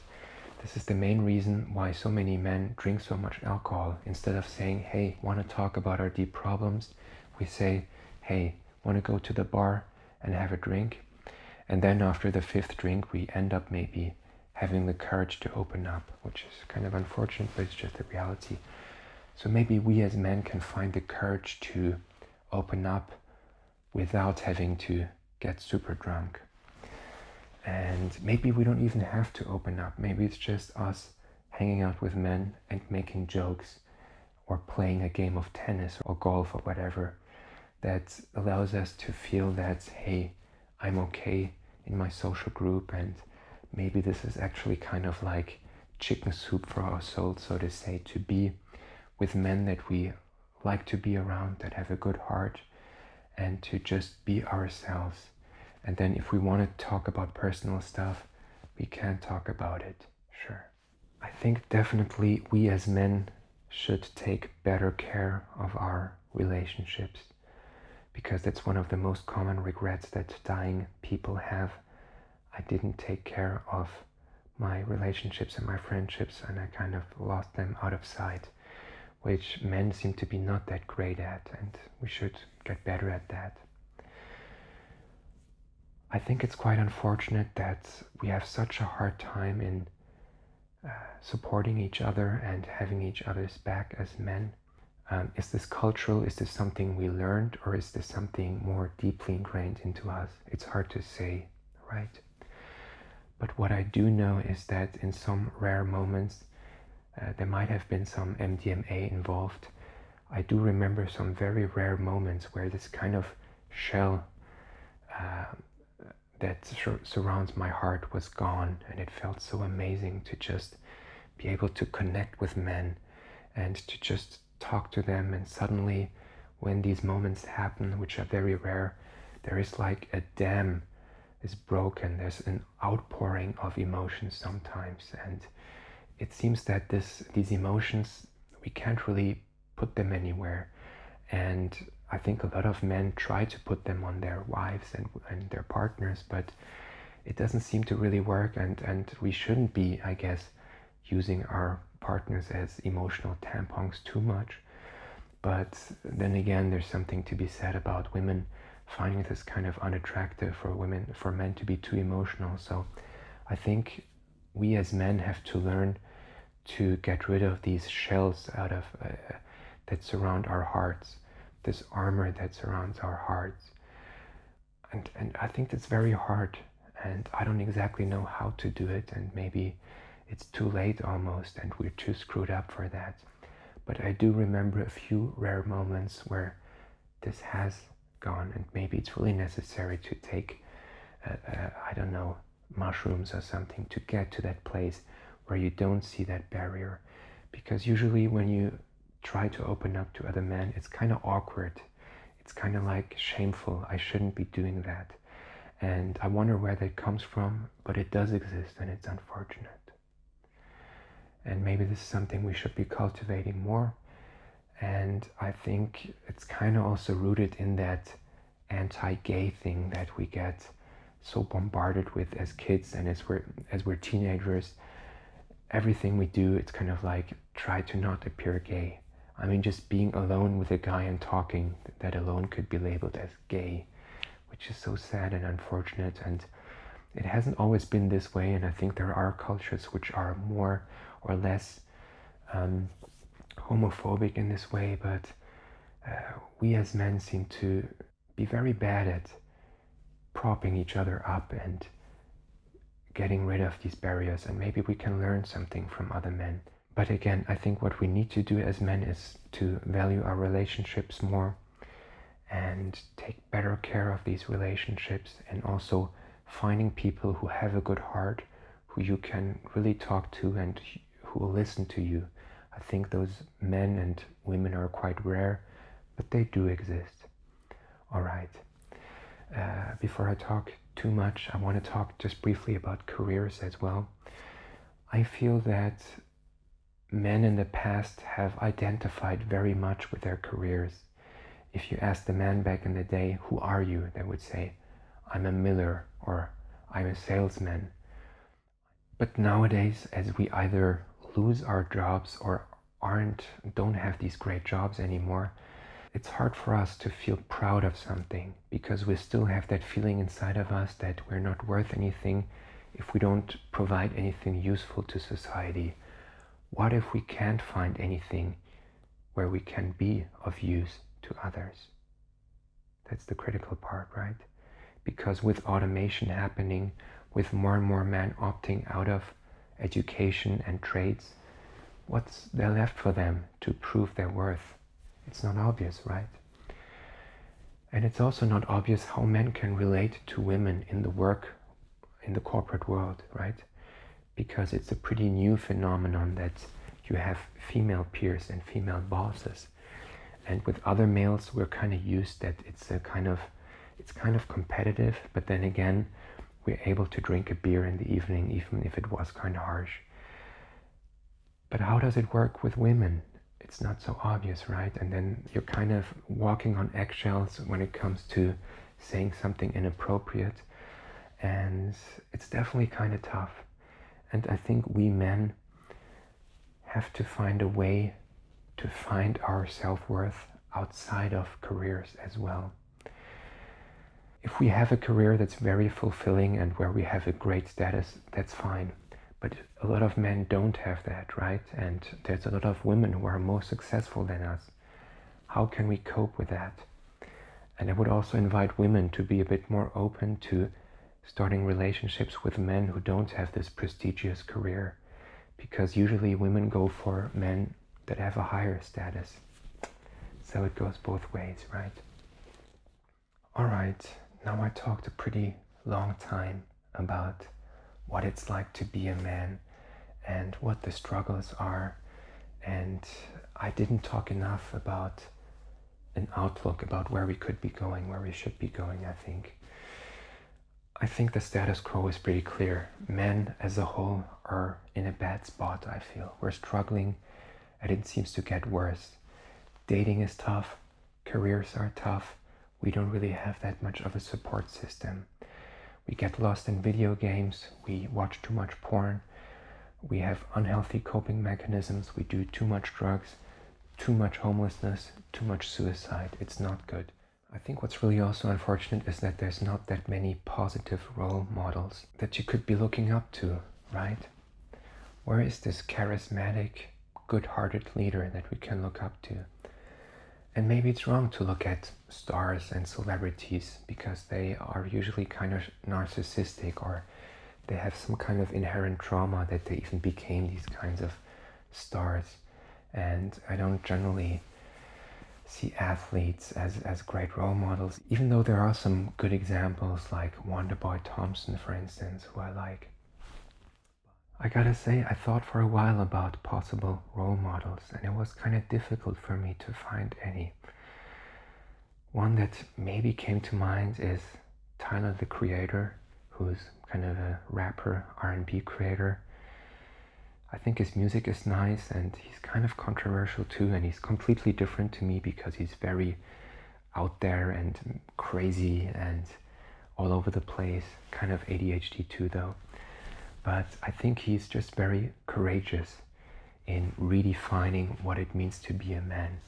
this is the main reason why so many men drink so much alcohol. Instead of saying, hey, want to talk about our deep problems, we say, hey, want to go to the bar and have a drink? And then after the fifth drink, we end up maybe having the courage to open up, which is kind of unfortunate, but it's just the reality. So maybe we as men can find the courage to open up without having to get super drunk. And maybe we don't even have to open up. Maybe it's just us hanging out with men and making jokes, or playing a game of tennis or golf or whatever, that allows us to feel that, hey, I'm okay in my social group, and maybe this is actually kind of like chicken soup for our soul, so to say, to be with men that we like to be around, that have a good heart, and to just be ourselves. And then if we want to talk about personal stuff, we can talk about it, sure. I think definitely we as men should take better care of our relationships, because that's one of the most common regrets that dying people have. I didn't take care of my relationships and my friendships, and I kind of lost them out of sight, which men seem to be not that great at, and we should get better at that. I think it's quite unfortunate that we have such a hard time in supporting each other and having each other's back as men. Is this cultural? Is this something we learned, or is this something more deeply ingrained into us? It's hard to say, right? But what I do know is that in some rare moments, there might have been some MDMA involved. I do remember some very rare moments where this kind of shell that surrounds my heart was gone, and it felt so amazing to just be able to connect with men and to just talk to them. And suddenly, when these moments happen, which are very rare, there is like a dam is broken. There's an outpouring of emotions sometimes, and it seems that these emotions, we can't really put them anywhere. And I think a lot of men try to put them on their wives and their partners, but it doesn't seem to really work, and we shouldn't be, I guess, using our partners as emotional tampons too much. But then again, there's something to be said about women finding this kind of unattractive for men to be too emotional. So I think we as men have to learn to get rid of these shells out of that surround our hearts, this armor that surrounds our hearts. And I think that's very hard, and I don't exactly know how to do it, and maybe it's too late almost, and we're too screwed up for that. But I do remember a few rare moments where this has gone, and maybe it's really necessary to take, I don't know, mushrooms or something to get to that place where you don't see that barrier. Because usually when you try to open up to other men, it's kind of awkward. It's kind of like shameful. I shouldn't be doing that. And I wonder where that comes from, but it does exist, and it's unfortunate. And maybe this is something we should be cultivating more. And I think it's kind of also rooted in that anti-gay thing that we get so bombarded with as kids, and as we're teenagers. Everything we do, it's kind of like try to not appear gay. I mean, just being alone with a guy and talking, that alone could be labeled as gay, which is so sad and unfortunate. And it hasn't always been this way, and I think there are cultures which are more or less homophobic in this way, but we as men seem to be very bad at propping each other up and getting rid of these barriers, and maybe we can learn something from other men. But again, I think what we need to do as men is to value our relationships more and take better care of these relationships, and also finding people who have a good heart, who you can really talk to and who will listen to you. I think those men and women are quite rare, but they do exist. All right. Before I talk too much, I want to talk just briefly about careers as well. I feel that men in the past have identified very much with their careers. If you ask the man back in the day, who are you? They would say, I'm a miller, or I'm a salesman. But nowadays, as we either lose our jobs or don't have these great jobs anymore, it's hard for us to feel proud of something, because we still have that feeling inside of us that we're not worth anything if we don't provide anything useful to society. What if we can't find anything where we can be of use to others? That's the critical part, right? Because with automation happening, with more and more men opting out of education and trades, what's there left for them to prove their worth? It's not obvious, right? And it's also not obvious how men can relate to women in the corporate world, right? Because it's a pretty new phenomenon that you have female peers and female bosses. And with other males, we're kind of used that it's kind of competitive, but then again, we're able to drink a beer in the evening, even if it was kind of harsh. But how does it work with women? It's not so obvious, right? And then you're kind of walking on eggshells when it comes to saying something inappropriate. And it's definitely kind of tough. And I think we men have to find a way to find our self-worth outside of careers as well. If we have a career that's very fulfilling and where we have a great status, that's fine. But a lot of men don't have that, right? And there's a lot of women who are more successful than us. How can we cope with that? And I would also invite women to be a bit more open to starting relationships with men who don't have this prestigious career, because usually women go for men that have a higher status. So it goes both ways, right? All right, now I talked a pretty long time about what it's like to be a man and what the struggles are, and I didn't talk enough about an outlook about where we could be going, where we should be going. I think the status quo is pretty clear. Men as a whole are in a bad spot, I feel. We're struggling, and it seems to get worse. Dating is tough, careers are tough, we don't really have that much of a support system. We get lost in video games, we watch too much porn, we have unhealthy coping mechanisms, we do too much drugs, too much homelessness, too much suicide. It's not good. I think what's really also unfortunate is that there's not that many positive role models that you could be looking up to, right? Where is this charismatic, good-hearted leader that we can look up to? And maybe it's wrong to look at stars and celebrities because they are usually kind of narcissistic, or they have some kind of inherent trauma that they even became these kinds of stars. And I don't generally see athletes as great role models, even though there are some good examples like Wonderboy Thompson, for instance, who I like. I gotta say, I thought for a while about possible role models, and it was kind of difficult for me to find any. One that maybe came to mind is Tyler, the Creator, who's kind of a rapper, R&B creator. I think his music is nice, and he's kind of controversial too, and he's completely different to me because he's very out there and crazy and all over the place, kind of ADHD too though. But I think he's just very courageous in redefining what it means to be a man,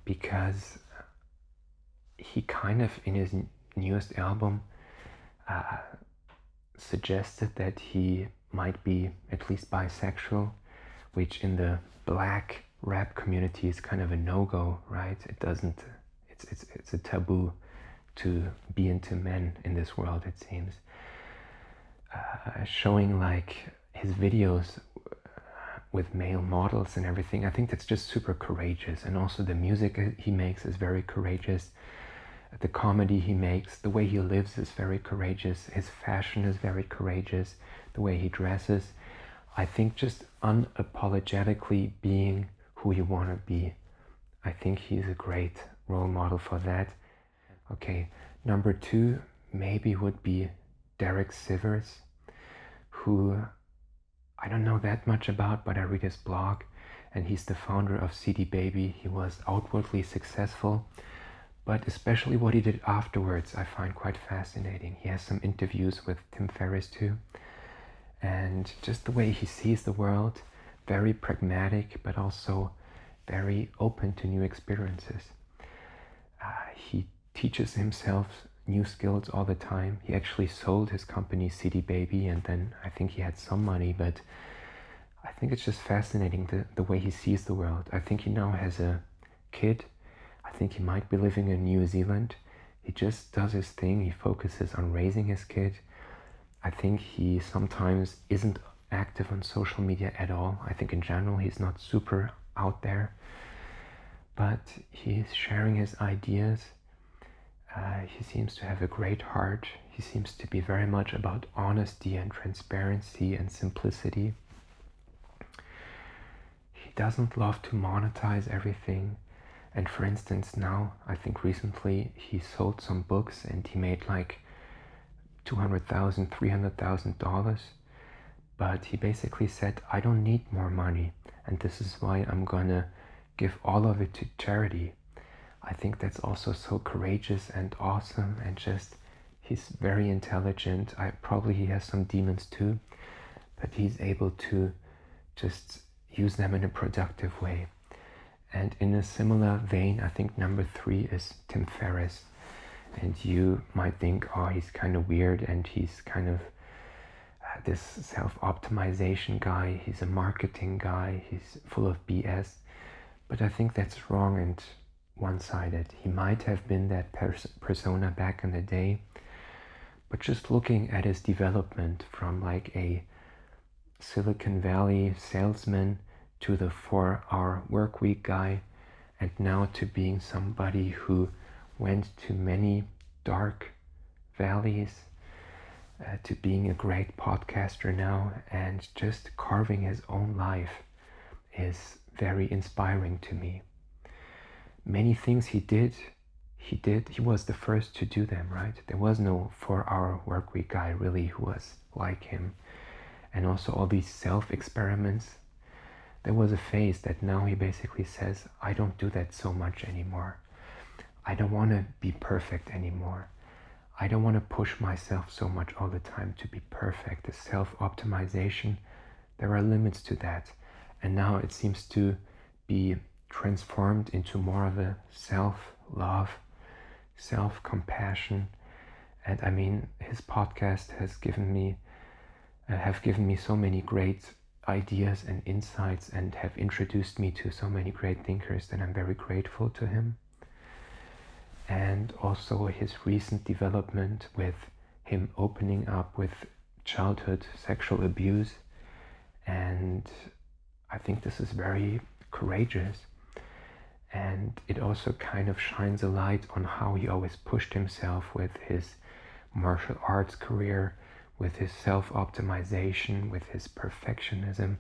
because he kind of, in his newest album, suggested that he might be at least bisexual, which in the black rap community is kind of a no-go, right? It's a taboo to be into men in this world, it seems. Showing like his videos with male models and everything, I think that's just super courageous. And also the music he makes is very courageous. The comedy he makes, the way he lives is very courageous. His fashion is very courageous. The way he dresses. I think just unapologetically being who you want to be. I think he's a great role model for that. Okay, number 2 maybe would be Derek Sivers, who I don't know that much about, but I read his blog, and he's the founder of CD Baby. He was outwardly successful, but especially what he did afterwards I find quite fascinating. He has some interviews with Tim Ferriss too, and just the way he sees the world, very pragmatic, but also very open to new experiences. He teaches himself new skills all the time. He actually sold his company CD Baby, and then I think he had some money, but I think it's just fascinating the way he sees the world. I think he now has a kid. I think he might be living in New Zealand. He just does his thing. He focuses on raising his kid. I think he sometimes isn't active on social media at all. I think in general he's not super out there, but he's sharing his ideas. He seems to have a great heart. He seems to be very much about honesty and transparency and simplicity. He doesn't love to monetize everything. And for instance, now, I think recently, he sold some books and he made like $200,000, $300,000. But he basically said, I don't need more money, and this is why I'm gonna give all of it to charity. I think that's also so courageous and awesome, and just, he's very intelligent. Probably he has some demons too, but he's able to just use them in a productive way. And in a similar vein, I think number 3 is Tim Ferriss. And you might think, oh, he's kind of weird, and he's kind of this self-optimization guy. He's a marketing guy. He's full of BS. But I think that's wrong and one-sided. He might have been that persona back in the day, but just looking at his development from like a Silicon Valley salesman to the 4-hour work week guy, and now to being somebody who went to many dark valleys, to being a great podcaster now, and just carving his own life is very inspiring to me. Many things he was the first to do them, right? There was no 4-hour work week guy really who was like him. And also all these self-experiments. There was a phase that now he basically says, I don't do that so much anymore. I don't want to be perfect anymore. I don't want to push myself so much all the time to be perfect. The self-optimization, there are limits to that. And now it seems to be transformed into more of a self-love, self-compassion. And I mean, his podcast have given me so many great ideas and insights, and have introduced me to so many great thinkers that I'm very grateful to him. and also his recent development with him opening up with childhood sexual abuse. And I think this is very courageous, and it also kind of shines a light on how he always pushed himself with his martial arts career, with his self-optimization, with his perfectionism,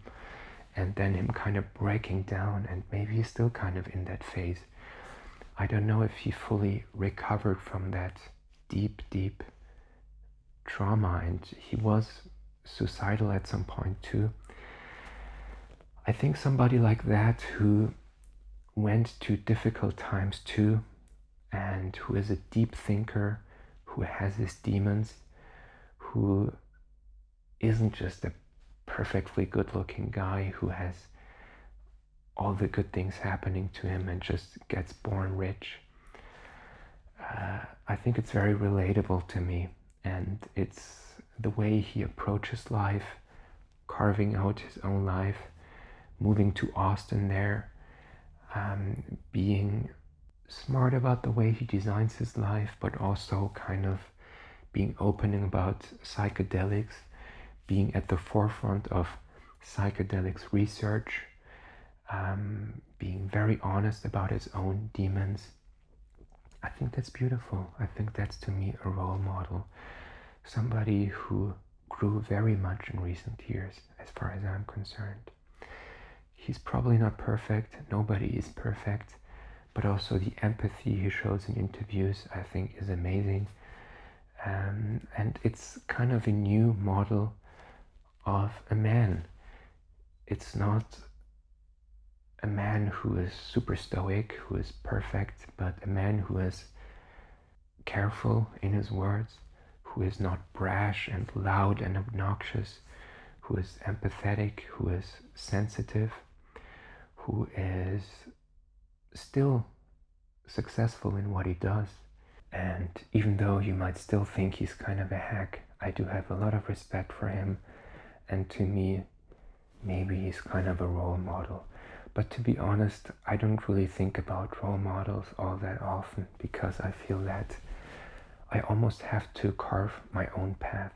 and then him kind of breaking down, and maybe he's still kind of in that phase. I don't know if he fully recovered from that deep, deep trauma, and he was suicidal at some point too. I think somebody like that who went to difficult times too, and who is a deep thinker, who has his demons, who isn't just a perfectly good-looking guy who has all the good things happening to him and just gets born rich. I think it's very relatable to me, and it's the way he approaches life, carving out his own life, moving to Austin there, being smart about the way he designs his life, but also kind of being open about psychedelics, being at the forefront of psychedelics research, being very honest about his own demons. I think that's beautiful. I think that's, to me, a role model. Somebody who grew very much in recent years, as far as I'm concerned. He's probably not perfect. Nobody is perfect. But also the empathy he shows in interviews, I think, is amazing. And it's kind of a new model of a man. It's not a man who is super stoic, who is perfect, but a man who is careful in his words, who is not brash and loud and obnoxious, who is empathetic, who is sensitive, who is still successful in what he does. And even though you might still think he's kind of a hack, I do have a lot of respect for him, and to me, maybe he's kind of a role model. But to be honest, I don't really think about role models all that often, because I feel that I almost have to carve my own path.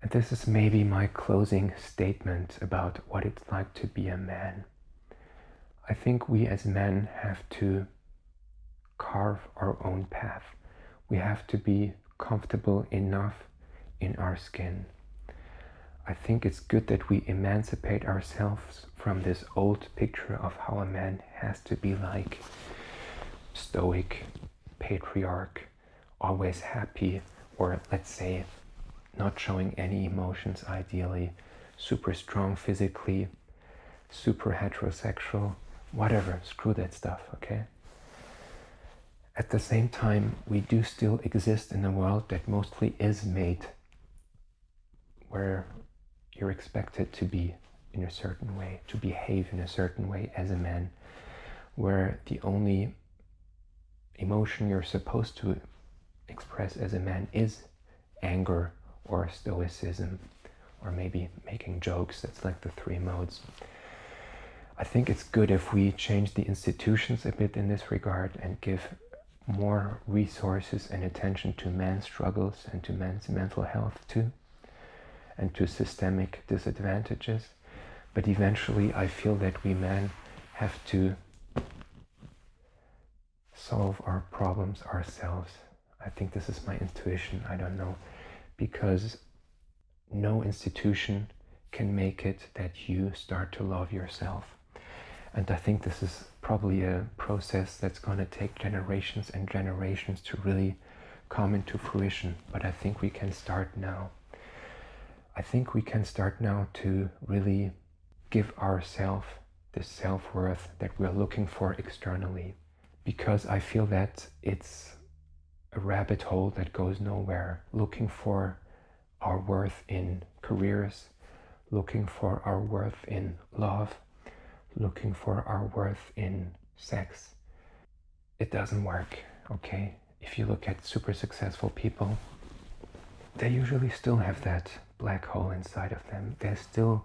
And this is maybe my closing statement about what it's like to be a man. I think we as men have to carve our own path. We have to be comfortable enough in our skin. I think it's good that we emancipate ourselves from this old picture of how a man has to be like: stoic, patriarch, always happy, or let's say not showing any emotions ideally, super strong physically, super heterosexual, whatever, screw that stuff, okay? At the same time, we do still exist in a world that mostly is made where you're expected to be in a certain way, to behave in a certain way as a man, where the only emotion you're supposed to express as a man is anger or stoicism, or maybe making jokes. That's like the three modes. I think it's good if we change the institutions a bit in this regard and give more resources and attention to men's struggles and to men's mental health too, and to systemic disadvantages. But eventually I feel that we men have to solve our problems ourselves. I think this is my intuition, I don't know, because no institution can make it that you start to love yourself. And I think this is probably a process that's going to take generations and generations to really come into fruition. But I think we can start now. I think we can start now to really give ourselves the self-worth that we're looking for externally. Because I feel that it's a rabbit hole that goes nowhere, looking for our worth in careers, looking for our worth in love, looking for our worth in sex. It doesn't work, okay? If you look at super successful people, they usually still have that black hole inside of them. They still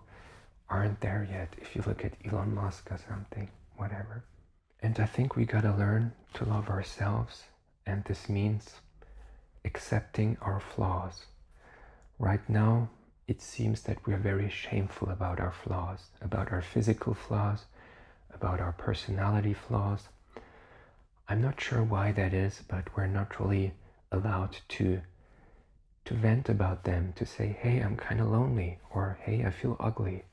aren't there yet. If you look at Elon Musk or something, whatever. And I think we gotta learn to love ourselves, and this means accepting our flaws. Right now, it seems that we're very shameful about our flaws, about our physical flaws, about our personality flaws. I'm not sure why that is, but we're not really allowed to vent about them, to say, hey, I'm kind of lonely, or hey, I feel ugly.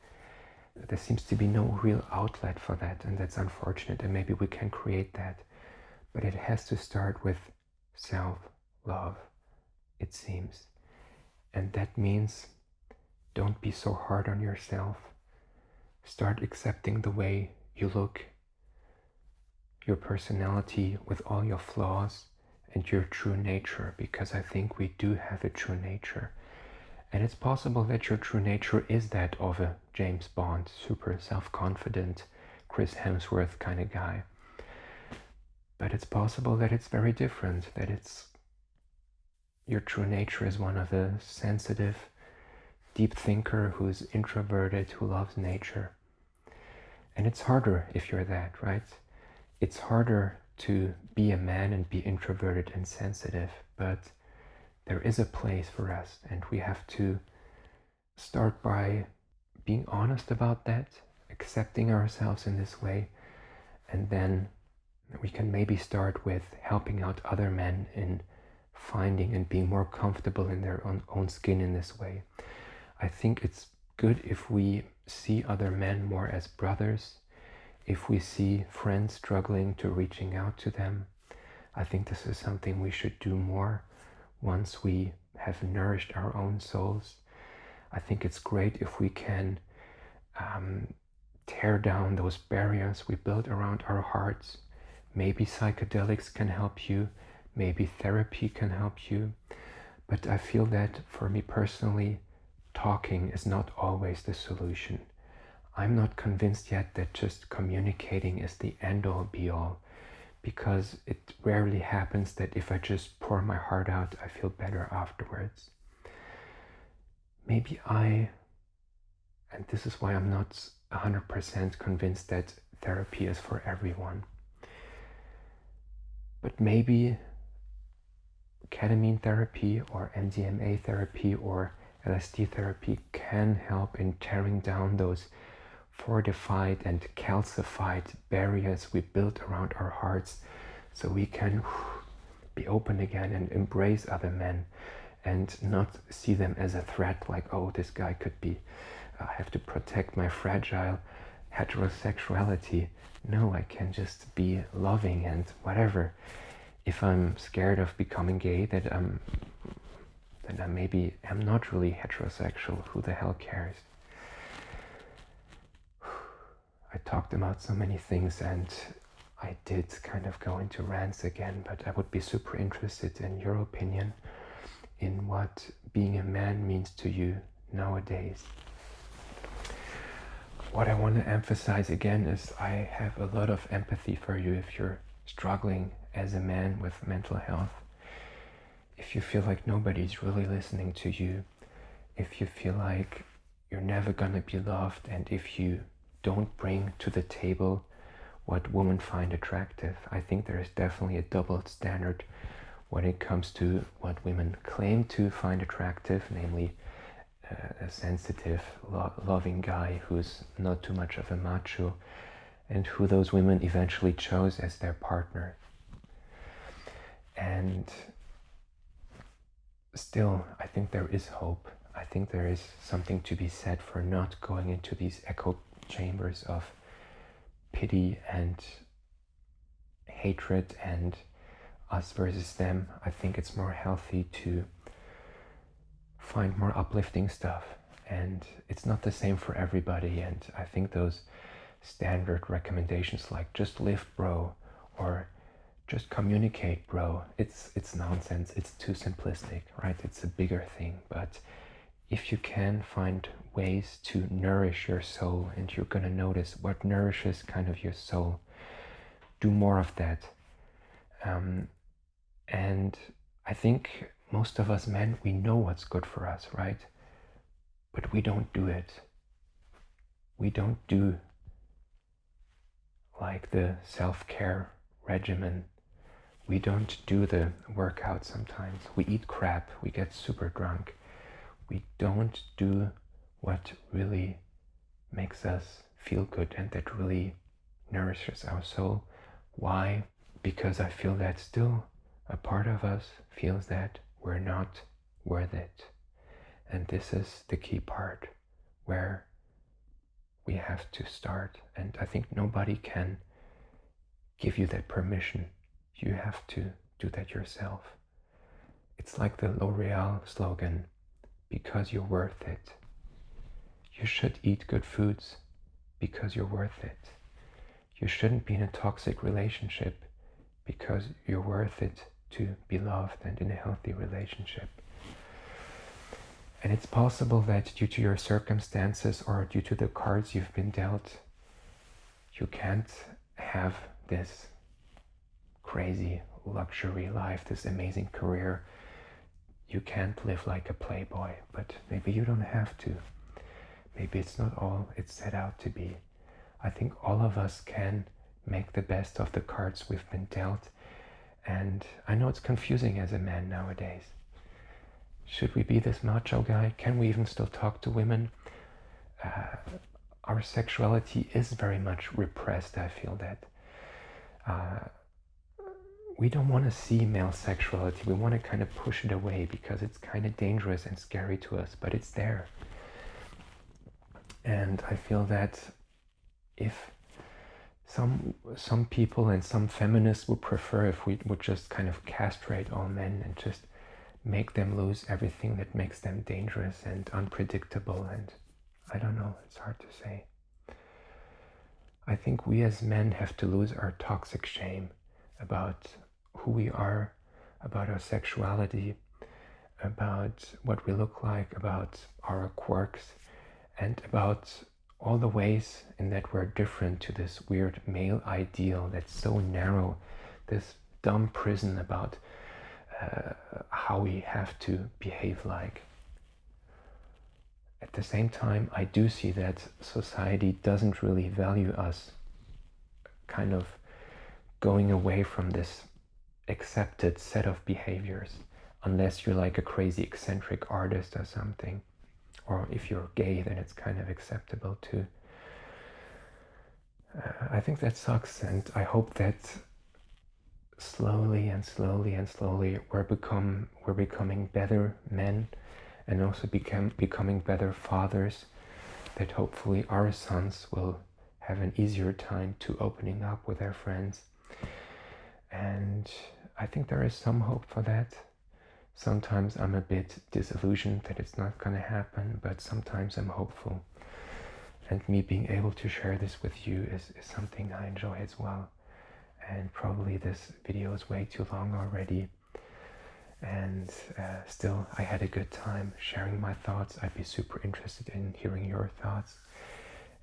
There seems to be no real outlet for that, and that's unfortunate, and maybe we can create that. But it has to start with self-love, it seems. And that means don't be so hard on yourself. Start accepting the way you look, your personality with all your flaws, and your true nature, because I think we do have a true nature. And it's possible that your true nature is that of a James Bond, super self-confident, Chris Hemsworth kind of guy. But it's possible that it's very different, that your true nature is one of a sensitive, deep thinker who's introverted, who loves nature. And it's harder if you're that, right? It's harder to be a man and be introverted and sensitive, but there is a place for us, and we have to start by being honest about that, accepting ourselves in this way, and then we can maybe start with helping out other men in finding and being more comfortable in their own skin in this way. I think it's good if we see other men more as brothers, if we see friends struggling to reaching out to them. I think this is something we should do more once we have nourished our own souls. I think it's great if we can tear down those barriers we built around our hearts. Maybe psychedelics can help you, maybe therapy can help you, but I feel that for me personally, talking is not always the solution. I'm not convinced yet that just communicating is the end-all be-all, because it rarely happens that if I just pour my heart out, I feel better afterwards. Maybe and this is why I'm not 100% convinced that therapy is for everyone, but maybe ketamine therapy or MDMA therapy or LSD therapy can help in tearing down those fortified and calcified barriers we built around our hearts, so we can be open again and embrace other men and not see them as a threat, like, oh, this guy could be, I have to protect my fragile heterosexuality. No, I can just be loving and whatever. If I'm scared of becoming gay, then maybe I'm not really heterosexual. Who the hell cares? I talked about so many things, and I did kind of go into rants again, but I would be super interested in your opinion in what being a man means to you nowadays. What I want to emphasize again is I have a lot of empathy for you if you're struggling as a man with mental health, if you feel like nobody's really listening to you, if you feel like you're never gonna be loved, and if you don't bring to the table what women find attractive. I think there is definitely a double standard when it comes to what women claim to find attractive, namely a sensitive, loving guy who's not too much of a macho, and who those women eventually chose as their partner. And still, I think there is hope. I think there is something to be said for not going into these echo chambers of pity and hatred and us versus them. I think it's more healthy to find more uplifting stuff, and it's not the same for everybody. And I think those standard recommendations like just live, bro, or just communicate, bro, it's nonsense. It's too simplistic, right? It's a bigger thing. But if you can find ways to nourish your soul, and you're gonna notice what nourishes kind of your soul, do more of that. And I think most of us men, we know what's good for us, right? But we don't do it. We don't do like the self-care regimen. We don't do the workout sometimes. We eat crap, we get super drunk. We don't do what really makes us feel good and that really nourishes our soul. Why? Because I feel that still a part of us feels that we're not worth it. And this is the key part where we have to start. And I think nobody can give you that permission. You have to do that yourself. It's like the L'Oreal slogan, because you're worth it. You should eat good foods because you're worth it. You shouldn't be in a toxic relationship because you're worth it to be loved and in a healthy relationship. And it's possible that due to your circumstances or due to the cards you've been dealt, you can't have this crazy luxury life, this amazing career. You can't live like a playboy, but maybe you don't have to. Maybe it's not all it's set out to be. I think all of us can make the best of the cards we've been dealt. And I know it's confusing as a man nowadays. Should we be this macho guy? Can we even still talk to women? Our sexuality is very much repressed, I feel that. We don't want to see male sexuality. We want to kind of push it away because it's kind of dangerous and scary to us, but it's there. And I feel that if some people and some feminists would prefer if we would just kind of castrate all men and just make them lose everything that makes them dangerous and unpredictable, and I don't know, it's hard to say. I think we as men have to lose our toxic shame about who we are, about our sexuality, about what we look like, about our quirks, and about all the ways in that we're different to this weird male ideal that's so narrow, this dumb prison about how we have to behave like. At the same time, I do see that society doesn't really value us kind of going away from this accepted set of behaviors, unless you're like a crazy eccentric artist or something. Or if you're gay, then it's kind of acceptable too. I think that sucks, and I hope that slowly and slowly and slowly we're becoming better men, and also becoming better fathers, that hopefully our sons will have an easier time to opening up with their friends. And I think there is some hope for that. Sometimes I'm a bit disillusioned that it's not going to happen, but sometimes I'm hopeful. And me being able to share this with you is something I enjoy as well. And probably this video is way too long already. And still, I had a good time sharing my thoughts. I'd be super interested in hearing your thoughts.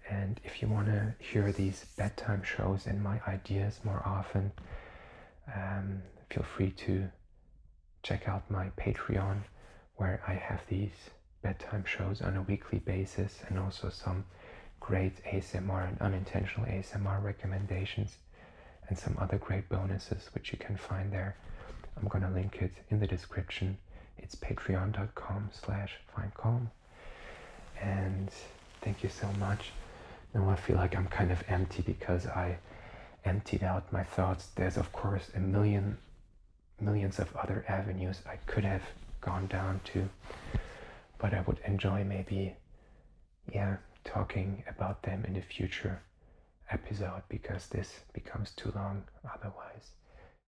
And if you want to hear these bedtime shows and my ideas more often, feel free to check out my Patreon, where I have these bedtime shows on a weekly basis, and also some great ASMR and unintentional ASMR recommendations, and some other great bonuses which you can find there. I'm gonna link it in the description. It's patreon.com/findcalm. And thank you so much. Now I feel like I'm kind of empty because I emptied out my thoughts. There's of course a millions of other avenues I could have gone down to, but I would enjoy maybe talking about them in a future episode, because this becomes too long otherwise.